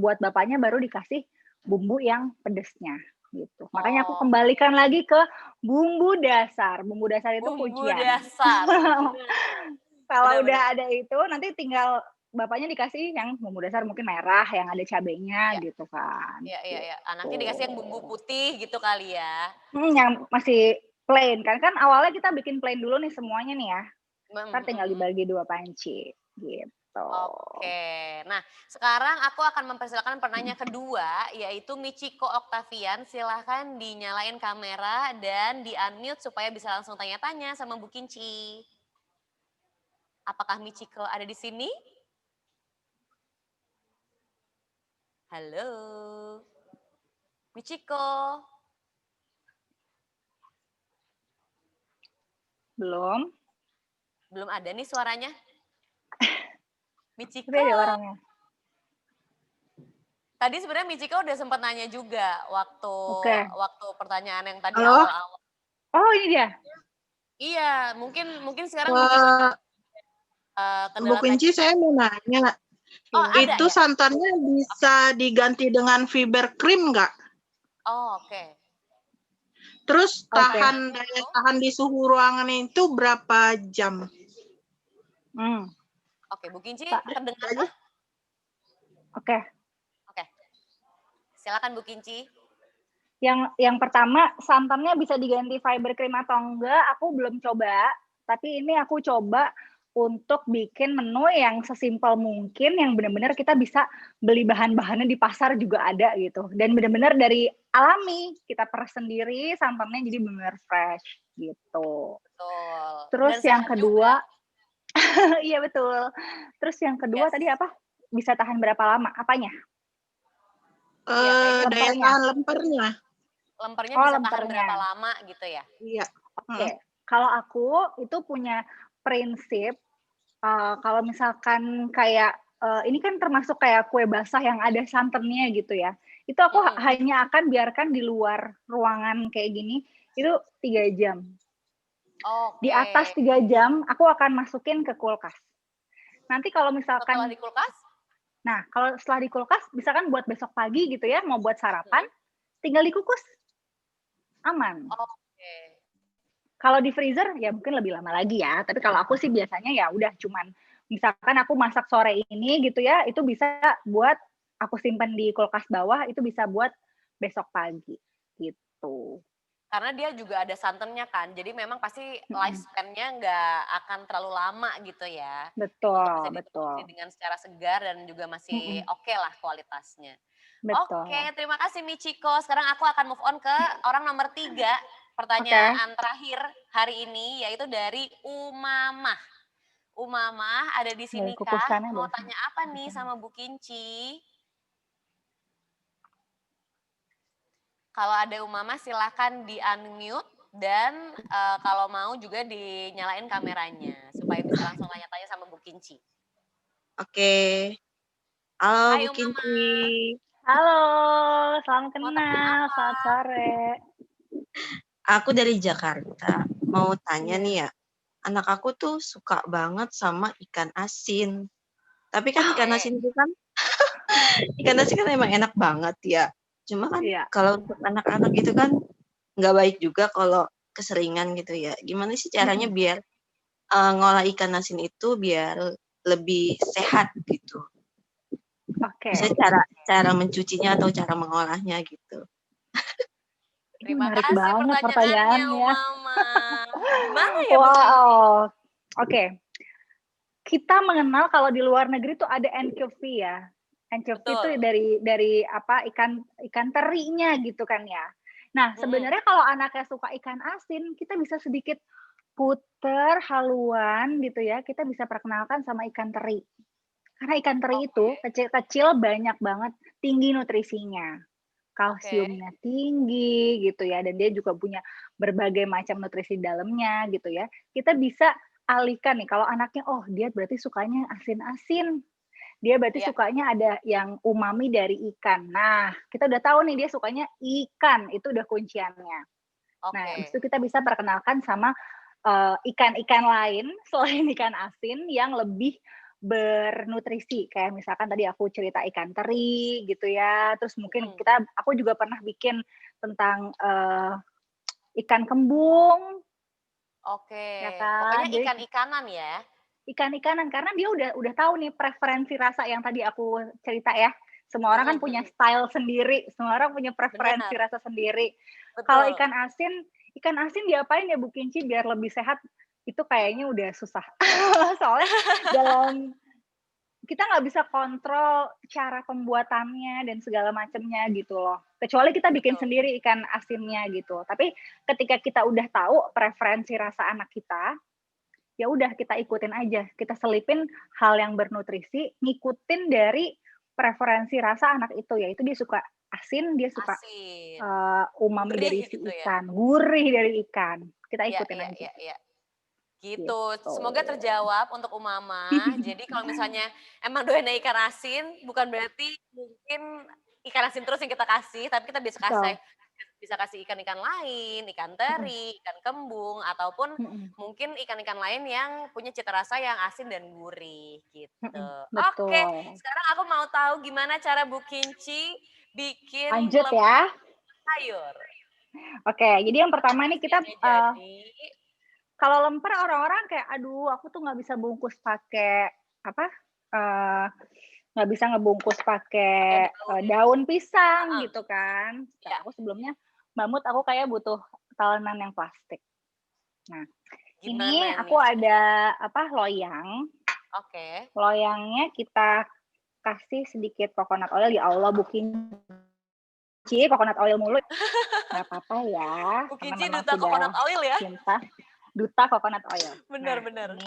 buat bapaknya baru dikasih bumbu yang pedesnya gitu. Makanya aku kembalikan lagi ke bumbu dasar. Bumbu dasar itu kuncian. Bumbu dasar. Kalau udah ada itu, nanti tinggal bapaknya dikasih yang bumbu dasar mungkin merah, yang ada cabenya gitu kan. Iya. Anaknya dikasih yang bumbu putih gitu kali ya. Yang masih plain kan awalnya kita bikin plain dulu nih semuanya nih ya. Ntar tinggal dibagi 2 panci gitu. Oke. Nah, sekarang aku akan mempersilakan penanya kedua, yaitu Michiko Octavian. Silahkan dinyalain kamera dan di-unmute supaya bisa langsung tanya-tanya sama Bu Kinci. Apakah Michiko ada di sini? Halo? Michiko? Belum. Belum ada nih suaranya. Michiko. Tapi ada orangnya. Tadi sebenarnya Michiko udah sempat nanya juga waktu pertanyaan yang tadi Halo? awal-awal. Oh, ini dia. Iya, mungkin sekarang Michiko Bu Kinci saya mau nanya. Itu santannya bisa diganti dengan fiber cream nggak? Oh, oke. Terus daya tahan di suhu ruangan itu berapa jam? Oke, Bu Kinci terdengar nggak? Oke. Silakan Bu Kinci. Yang pertama, santannya bisa diganti fiber cream atau enggak, aku belum coba. Tapi ini aku coba untuk bikin menu yang sesimpel mungkin, yang benar-benar kita bisa beli bahan-bahannya di pasar juga ada gitu. Dan benar-benar dari alami, kita peras sendiri, santannya jadi benar fresh gitu. Betul. Terus yang kedua, iya betul. Terus yang kedua tadi apa? Bisa tahan berapa lama? Apanya? Daya tahan lempernya. Lempernya bisa tahan berapa lama gitu ya? Iya. Oke. Kalau aku itu punya prinsip, kalau misalkan kayak, ini kan termasuk kayak kue basah yang ada santannya gitu ya, itu aku hanya akan biarkan di luar ruangan kayak gini, itu 3 jam. Di atas 3 jam, aku akan masukin ke kulkas. Nanti kalau misalkan setelah di kulkas? Nah, kalau setelah di kulkas, misalkan buat besok pagi gitu ya, mau buat sarapan, tinggal dikukus. Aman. Kalau di freezer, ya mungkin lebih lama lagi ya. Tapi kalau aku sih biasanya ya udah cuman, misalkan aku masak sore ini gitu ya, itu bisa buat aku simpan di kulkas bawah, itu bisa buat besok pagi gitu. Karena dia juga ada santannya kan, jadi memang pasti lifespan-nya nggak akan terlalu lama gitu ya. Betul, untuk bisa dikonsumsi dengan secara segar dan juga masih oke lah kualitasnya. Betul. Oke, terima kasih Michiko. Sekarang aku akan move on ke orang nomor 3. Pertanyaan terakhir hari ini yaitu dari Umamah. Umamah ada di sini kah? Mau tanya apa nih sama Bu Kinci? Kalau ada Umamah silakan di-unmute dan kalau mau juga dinyalain kameranya supaya bisa langsung tanya-tanya sama Bu Kinci. Oke. Halo Hai Bu Kinci. Halo, salam kenal, selamat sore. Aku dari Jakarta. Mau tanya nih ya, anak aku tuh suka banget sama ikan asin. Tapi kan ikan asin itu kan, ikan asin kan emang enak banget ya. Cuma kan kalau untuk anak-anak itu kan nggak baik juga kalau keseringan gitu ya. Gimana sih caranya biar ngolah ikan asin itu biar lebih sehat gitu? Misalnya cara mencucinya atau cara mengolahnya gitu. Terima menarik kasih banget pertanyaannya. Mama. Gimana ya? Wow. Oke. Kita mengenal kalau di luar negeri tuh ada anchovy ya. Anchovy itu dari apa ikan terinya gitu kan ya. Nah, sebenarnya kalau anaknya suka ikan asin, kita bisa sedikit puter haluan gitu ya. Kita bisa perkenalkan sama ikan teri. Karena ikan teri itu kecil-kecil banyak banget, tinggi nutrisinya. Kalsiumnya tinggi gitu ya, dan dia juga punya berbagai macam nutrisi dalamnya gitu ya. Kita bisa alihkan nih, kalau anaknya, oh dia berarti sukanya asin-asin, dia berarti sukanya ada yang umami dari ikan. Nah, kita udah tahu nih dia sukanya ikan, itu udah kunciannya. Nah, habis itu kita bisa perkenalkan sama ikan-ikan lain selain ikan asin yang lebih bernutrisi, kayak misalkan tadi aku cerita ikan teri gitu ya, terus mungkin aku juga pernah bikin tentang ikan kembung. Ya kan? Pokoknya ikan-ikanan ya. Ikan-ikanan, karena dia udah tahu nih preferensi rasa yang tadi aku cerita ya. Semua orang kan punya style sendiri, semua orang punya preferensi rasa sendiri. Kalau ikan asin diapain ya Bu Kinci biar lebih sehat? Itu kayaknya udah susah. Soalnya kita nggak bisa kontrol cara pembuatannya dan segala macamnya gitu loh. Kecuali kita bikin sendiri ikan asinnya gitu. Tapi ketika kita udah tahu preferensi rasa anak kita, ya udah kita ikutin aja. Kita selipin hal yang bernutrisi, ngikutin dari preferensi rasa anak itu, yaitu dia suka asin, dia suka umami dari si ikan, gurih dari ikan. Kita ikutin aja. Gitu. Semoga terjawab untuk Umama. Jadi kalau misalnya emang doyan ikan asin, bukan berarti mungkin ikan asin terus yang kita kasih, tapi kita bisa kasih ikan-ikan lain, ikan teri, ikan kembung, ataupun mungkin ikan-ikan lain yang punya cita rasa yang asin dan gurih gitu. Oke, sekarang aku mau tahu gimana cara Bu Kinci bikin sayur. Oke, jadi yang pertama nih kita kalau lemper orang-orang kayak, aduh aku tuh nggak bisa bungkus pakai apa, nggak bisa ngebungkus pakai daun pisang gitu kan. Nah, aku sebelumnya, Mbak Mut, aku kayak butuh talenan yang plastik. Nah, ini aku ada loyang. Loyangnya kita kasih sedikit coconut oil, ya Allah Bu Kinci, coconut oil mulu. Nggak apa-apa ya. Bu Kinci duta coconut oil ya. Duta coconut oil. Benar-benar.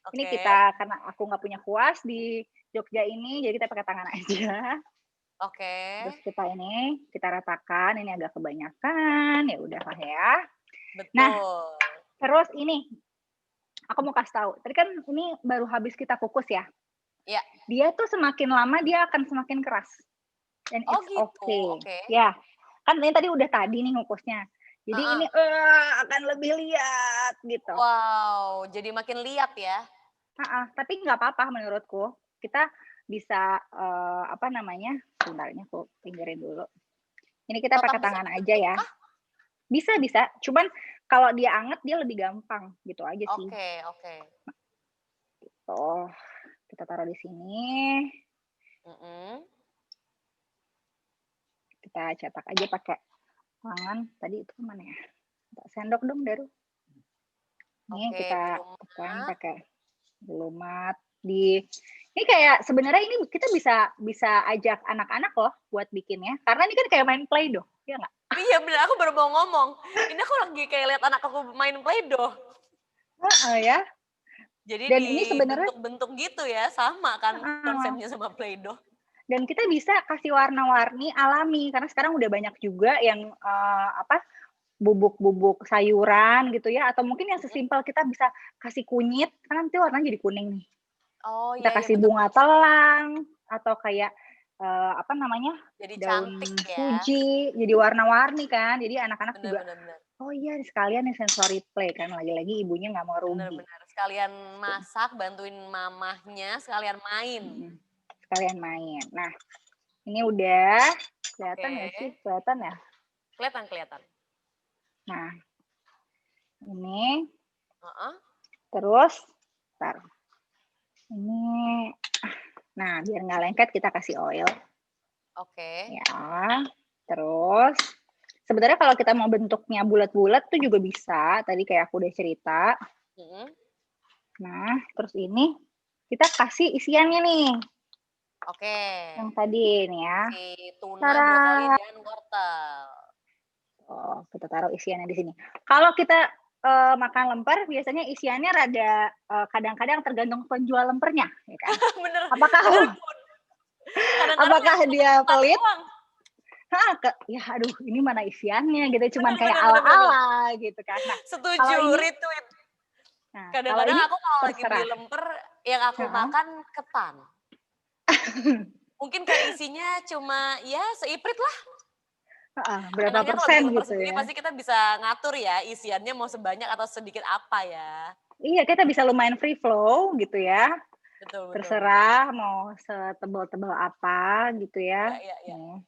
Ini kita, karena aku nggak punya kuas di Jogja ini, jadi kita pakai tangan aja. Terus kita ratakan, ini agak kebanyakan, ya udahlah ya. Betul. Nah, terus ini, aku mau kasih tahu, tadi kan ini baru habis kita kukus ya. Iya. Dia tuh semakin lama dia akan semakin keras. Dan it's okay. Ya, kan ini tadi udah nih ngukusnya. Jadi ini akan lebih liat gitu. Wow, jadi makin liat ya. Tapi nggak apa-apa menurutku. Kita bisa sebentar ini aku pinggirin dulu. Ini kita pakai tangan aja ya. Bisa. Cuman kalau dia anget dia lebih gampang gitu aja sih. Oke. Gitu. Kita taruh di sini. Kita cetak aja pakai tangan. Tadi itu mana ya? Sendok dong, Daru. Ini kita tekan pakai lumat. Ini kayak sebenarnya ini kita bisa ajak anak-anak loh buat bikinnya. Karena ini kan kayak main Play-Doh, ya nggak? Iya bener, aku baru mau ngomong. Ini aku lagi kayak lihat anak aku main Play-Doh. Ya. Jadi Dan ini sebenarnya bentuk-bentuk gitu ya, sama kan konsepnya sama Play-Doh. Dan kita bisa kasih warna-warni alami karena sekarang udah banyak juga yang bubuk-bubuk sayuran gitu ya, atau mungkin yang sesimpel kita bisa kasih kunyit, kan nanti warnanya jadi kuning nih. Oh Kita iya, kasih betul. bunga telang atau kayak jadi daun cantik ya. fuji, jadi warna-warni kan. Jadi anak-anak juga, Bener. oh iya sekalian nih sensory play kan, lagi-lagi ibunya nggak mau rugi. Bener. Sekalian masak, bantuin mamahnya, sekalian main. Sekalian main. Nah, ini udah kelihatan nggak sih? Kelihatan ya? Kelihatan. Nah, ini. Terus, ini. Nah, biar nggak lengket kita kasih oil. Oke. Ya, terus sebenarnya kalau kita mau bentuknya bulat-bulat tuh juga bisa. Tadi kayak aku udah cerita. Nah, terus ini kita kasih isiannya nih. Oke. Yang tadi ini ya. Si tuna, brokoli, dan wortel. Oh, kita taruh isiannya di sini. Kalau kita makan lemper, biasanya isiannya rada kadang-kadang tergantung penjual lempernya, ya kan? Bener. Apakah dia pelit? Ya aduh, ini mana isiannya gitu, cuman kayak ala-ala gitu kan. Nah, setuju, retweet. Nah, kadang-kadang aku kalau lagi beli lemper, yang aku makan ketan. Mungkin kayak isinya cuma ya seiprit lah. Berapa persen gitu sendiri, ya. Pasti kita bisa ngatur ya isiannya mau sebanyak atau sedikit apa ya. Iya, kita bisa lumayan free flow gitu ya. Betul. Terserah mau setebal-tebal apa gitu ya. Iya.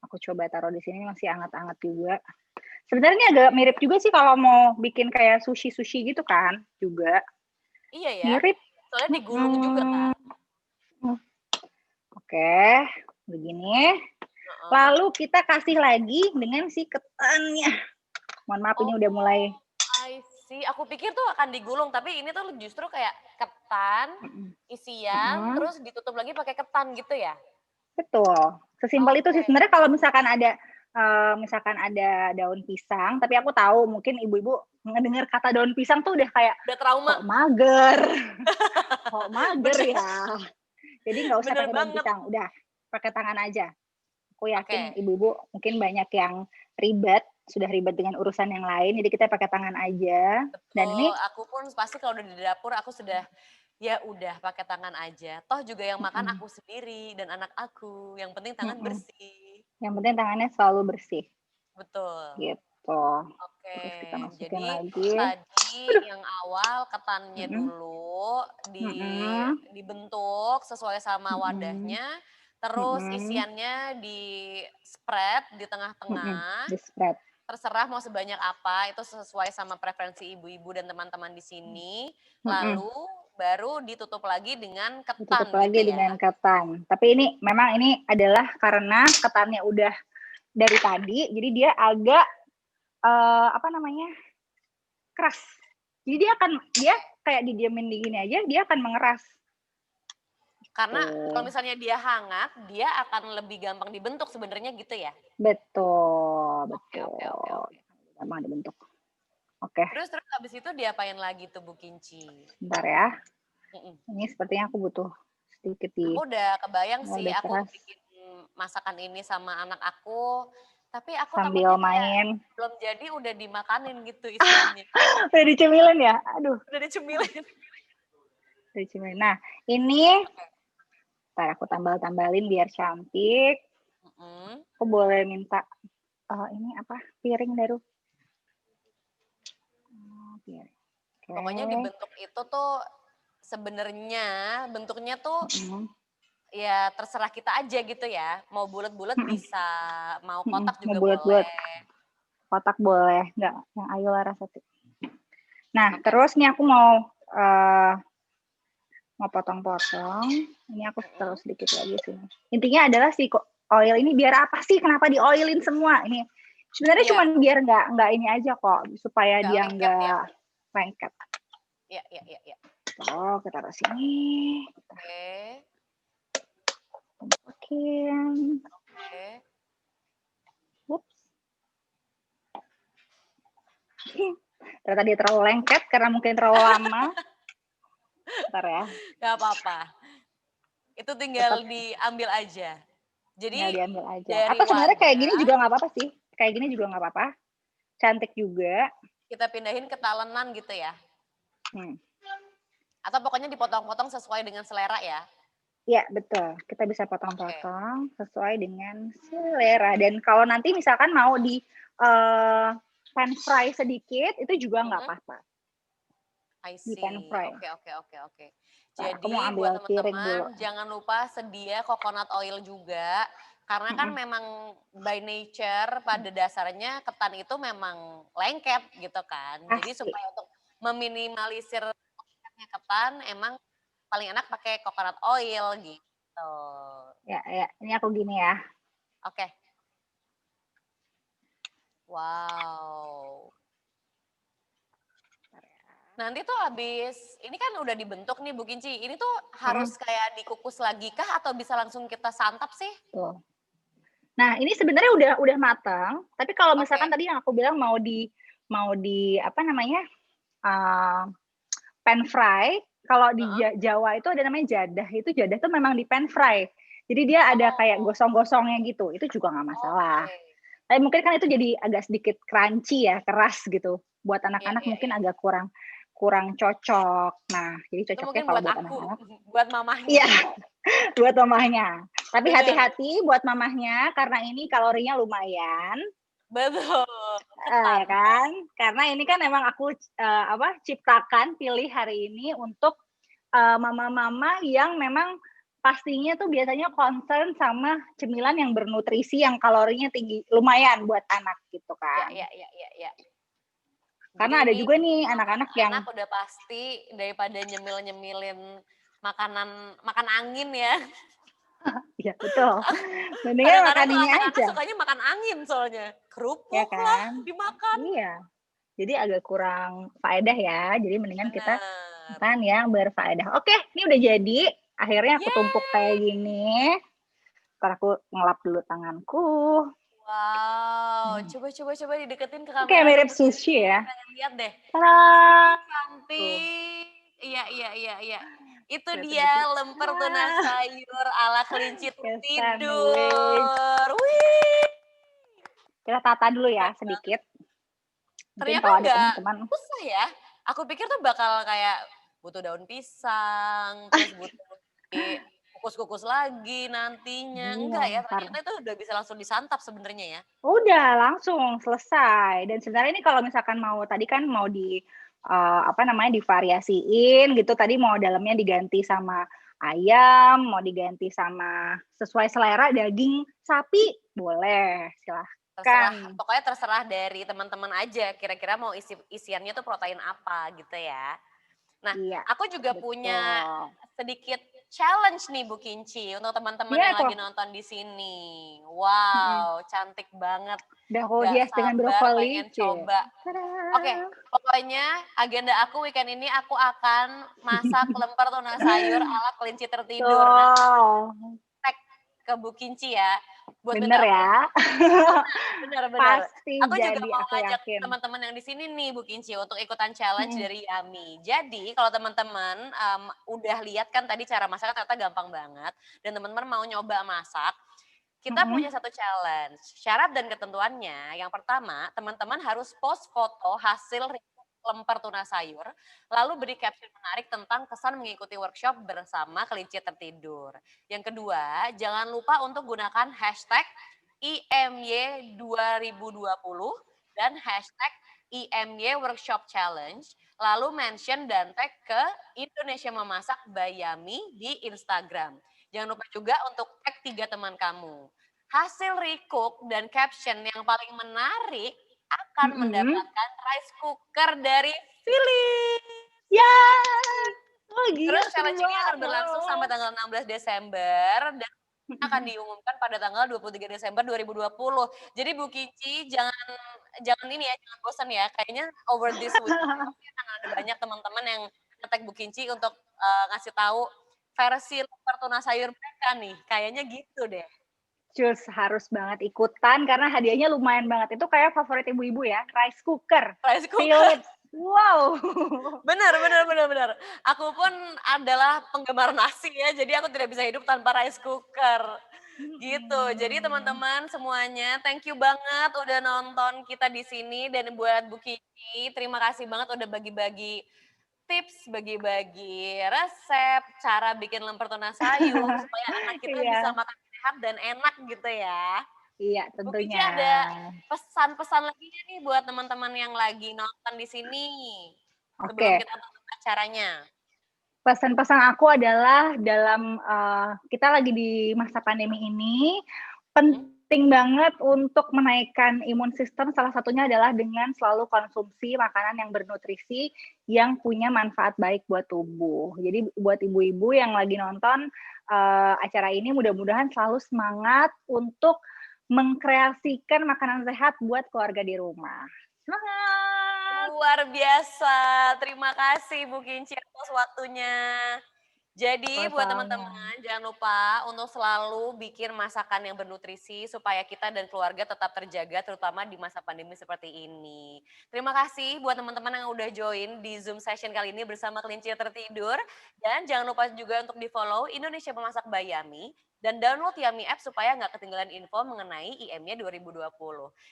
Aku coba taruh di sini, masih hangat-hangat juga. Sebenarnya agak mirip juga sih kalau mau bikin kayak sushi gitu kan juga. Iya ya. Mirip. Soalnya digulung juga kan. Oke, begini. Lalu kita kasih lagi dengan si ketannya. Mohon maaf, ini udah mulai. I see. Aku pikir tuh akan digulung, tapi ini tuh justru kayak ketan, isian, terus ditutup lagi pakai ketan gitu ya? Betul. Sesimpel itu sih. Sebenarnya kalau misalkan ada daun pisang, tapi aku tahu mungkin ibu-ibu ngedengar kata daun pisang tuh udah kayak udah trauma. Kok mager. Kok mager ya. Jadi nggak usah pakai daun pisang, udah pakai tangan aja. Aku yakin ibu-ibu mungkin banyak yang sudah ribet dengan urusan yang lain, jadi kita pakai tangan aja. Betul. Dan ini aku pun pasti kalau udah di dapur aku sudah ya udah pakai tangan aja. Toh juga yang makan aku sendiri dan anak aku. Yang penting tangan bersih. Yang penting tangannya selalu bersih. Betul. Gitu. Oke. Terus kita masukin jadi lagi. Tadi yang awal ketannya dulu dibentuk sesuai sama wadahnya. Terus isiannya di spread di tengah-tengah. Di spread. Terserah mau sebanyak apa, itu sesuai sama preferensi ibu-ibu dan teman-teman di sini. Lalu baru ditutup lagi dengan ketan. Ditutup lagi dengan ketan. Tapi ini memang ini adalah karena ketannya udah dari tadi, jadi dia agak keras. Jadi dia kayak didiemin di gini aja, dia akan mengeras. Karena kalau misalnya dia hangat, dia akan lebih gampang dibentuk sebenarnya gitu ya? Betul. Oke. Gampang dibentuk. Oke. Terus habis itu diapain lagi tuh Bu Kinci? Bentar ya. Ini sepertinya aku butuh sedikit Aku udah kebayang sih, aku bikin masakan ini sama anak aku. Tapi aku sambil main. Belum jadi udah dimakanin gitu isiannya. Udah dicemilin ya? Aduh. Udah dicemilin. Nah, ini ntar aku tambalin biar cantik. Aku boleh minta ini apa? Piring Daru. Piring. Okay. Pokoknya dibentuk itu tuh sebenarnya bentuknya tuh ya terserah kita aja gitu ya. Mau bulat-bulat bisa, mau kotak juga boleh. Kotak boleh, enggak yang ayo Larasati. Nah, terus nih aku mau potong-potong. Ini aku taruh sedikit lagi sini. Intinya adalah si oil ini biar apa sih? Kenapa di-oilin semua? Ini sebenarnya cuma biar nggak ini aja kok, supaya dia nggak lengket. Iya. So, kita taruh sini. Oke. Masukin. Oke. Whoops. Ternyata dia terlalu lengket karena mungkin terlalu lama. Bentar ya. Gak apa-apa. Itu tinggal Tetap diambil aja. Jadi tinggal diambil aja. dari Atau sebenarnya kayak gini wadah juga nggak apa-apa sih. Kayak gini juga nggak apa-apa. Cantik juga. kita pindahin ke talenan gitu ya. Hmm. Atau pokoknya dipotong-potong sesuai dengan selera ya. Ya, betul. Kita bisa potong-potong sesuai dengan selera. Dan kalau nanti misalkan mau di pan fry sedikit, itu juga nggak apa-apa. I Di see. pan fry. Oke. Nah, aku Jadi mau ambil buat piring dulu. teman-teman jangan lupa sedia coconut oil juga. Karena kan memang by nature pada dasarnya ketan itu memang lengket gitu kan. Jadi Pasti. supaya untuk meminimalisir lengketnya ketan emang paling enak pakai coconut oil gitu. Ya. Ini aku gini ya. Oke. Wow. Nanti tuh habis, ini kan udah dibentuk nih Bu Kinci, ini tuh harus kayak dikukus lagi kah atau bisa langsung kita santap sih? Tuh. Nah, ini sebenarnya udah matang, tapi kalau misalkan tadi yang aku bilang mau di apa namanya? Pan fry, kalau di Jawa itu ada namanya jadah. Itu jadah tuh memang di pan fry. Jadi dia ada kayak gosong-gosongnya gitu. Itu juga nggak masalah. Tapi mungkin kan itu jadi agak sedikit crunchy ya, keras gitu. Buat anak-anak mungkin agak kurang cocok. Nah, jadi cocoknya kalau buat anak-anak. Buat mamahnya. Iya, buat mamahnya. Tapi hati-hati buat mamahnya karena ini kalorinya lumayan. Betul. Ya kan? Karena ini kan emang aku pilih hari ini untuk mama-mama yang memang pastinya tuh biasanya concern sama cemilan yang bernutrisi yang kalorinya tinggi, lumayan buat anak gitu kan. Iya. Karena ada juga nih anak-anak yang anak udah pasti daripada nyemil-nyemilin makan angin ya. Iya, betul. Mendingan makan ini aja. Sukanya makan angin soalnya. Kerupuk ya kan? lah dimakan. Iya. Jadi agak kurang faedah ya. Jadi mendingan kita makan yang berfaedah. Oke, ini udah jadi. Akhirnya aku tumpuk kayak gini. Ntar aku ngelap dulu tanganku. Wow, coba dideketin ke kamera. Kayak mirip sushi ya. Lihat deh. Cantik. Iya. Itu dia lemper tuna sayur ala kelinci tidur. Wih. Kita tata dulu ya sedikit. Ternyata enggak susah ya. Aku pikir tuh bakal kayak butuh daun pisang, terus butuh kukus-kukus lagi nantinya. Enggak ya, ternyata itu udah bisa langsung disantap sebenarnya ya. Udah langsung selesai. Dan sebenarnya ini kalau misalkan mau tadi kan mau divariasiin gitu. Tadi mau dalamnya diganti sama ayam, mau diganti sama sesuai selera daging sapi, boleh, silahkan. Pokoknya terserah dari teman-teman aja. Kira-kira mau isiannya tuh protein apa gitu ya. Nah, aku juga punya sedikit challenge nih Bu Kinci untuk teman-teman yang lagi nonton di sini. Wow, cantik banget. Udah aku hias dengan brokoli. Pengen coba. Oke, pokoknya agenda aku weekend ini aku akan masak lemper tuna sayur ala kelinci tertidur. Tag ke Bu Kinci ya. Bener ya. Bener. Pasti aku jadi, juga mau ngajak teman-teman yang di sini nih Bu Kinci untuk ikutan challenge dari Yami. Jadi kalau teman-teman udah lihat kan tadi cara masaknya ternyata gampang banget dan teman-teman mau nyoba masak, kita punya satu challenge. Syarat dan ketentuannya, yang pertama teman-teman harus post foto hasil lemper tuna sayur, lalu beri caption menarik tentang kesan mengikuti workshop bersama kelinci tertidur. Yang kedua, jangan lupa untuk gunakan hashtag IMY2020 dan hashtag IMY Workshop Challenge, lalu mention dan tag ke Indonesia Memasak by Yami di Instagram. Jangan lupa juga untuk tag 3 teman kamu. Hasil recook dan caption yang paling menarik akan mendapatkan rice cooker dari Philips. Ya. Oh, gila. Terus challenge ini akan berlangsung sampai tanggal 16 Desember dan akan diumumkan pada tanggal 23 Desember 2020. Jadi Bu Kinci jangan ini ya, jangan bosan ya. Kayaknya over this week akan ada banyak teman-teman yang nge-tag Bu Kinci untuk ngasih tahu versi lemper tuna sayur mereka nih. Kayaknya gitu deh. Cus, harus banget ikutan karena hadiahnya lumayan banget. Itu kayak favorit ibu-ibu ya, rice cooker. Rice cooker. Philips. Wow. Benar. Aku pun adalah penggemar nasi ya, jadi aku tidak bisa hidup tanpa rice cooker. Gitu. Jadi teman-teman semuanya, thank you banget udah nonton kita di sini, dan buat Bu Kiki, terima kasih banget udah bagi-bagi tips, bagi-bagi resep, cara bikin lemper tuna sayur supaya anak kita bisa makan sehat dan enak gitu ya. Iya, Bu Kiki tentunya. ada pesan-pesan lagi nih buat teman-teman yang lagi nonton di sini sebelum kita tutup acaranya. Pesan-pesan aku adalah dalam kita lagi di masa pandemi ini, penting banget untuk menaikkan imun sistem, salah satunya adalah dengan selalu konsumsi makanan yang bernutrisi yang punya manfaat baik buat tubuh. Jadi buat ibu-ibu yang lagi nonton acara ini, mudah-mudahan selalu semangat untuk mengkreasikan makanan sehat buat keluarga di rumah. Semangat! Luar biasa. Terima kasih Bu Kinci atas waktunya. Jadi buat teman-teman jangan lupa untuk selalu bikin masakan yang bernutrisi supaya kita dan keluarga tetap terjaga terutama di masa pandemi seperti ini. Terima kasih buat teman-teman yang udah join di Zoom session kali ini bersama Kelinci Tertidur. Dan jangan lupa juga untuk di-follow Indonesia Memasak by Yami dan download Yami App supaya nggak ketinggalan info mengenai IM-nya 2020.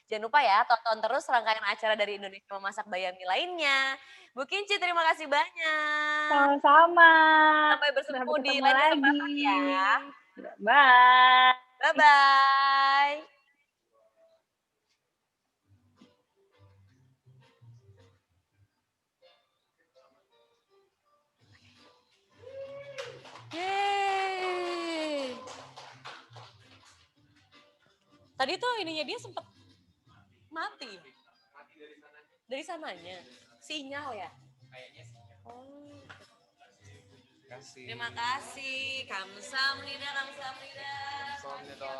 Jangan lupa ya, tonton terus rangkaian acara dari Indonesia Memasak by Yami lainnya. Bu Kinci, terima kasih banyak. Sama-sama. Sampai bertemu di lain kesempatan ya. Bye. Bye-bye. Yeay. Tadi tuh ininya dia sempat mati. Dari sananya. Sinyal ya? Kayaknya sinyal. Oh. Terima kasih. Kamsahamnida, kamsahamnida. Kamsahamnida.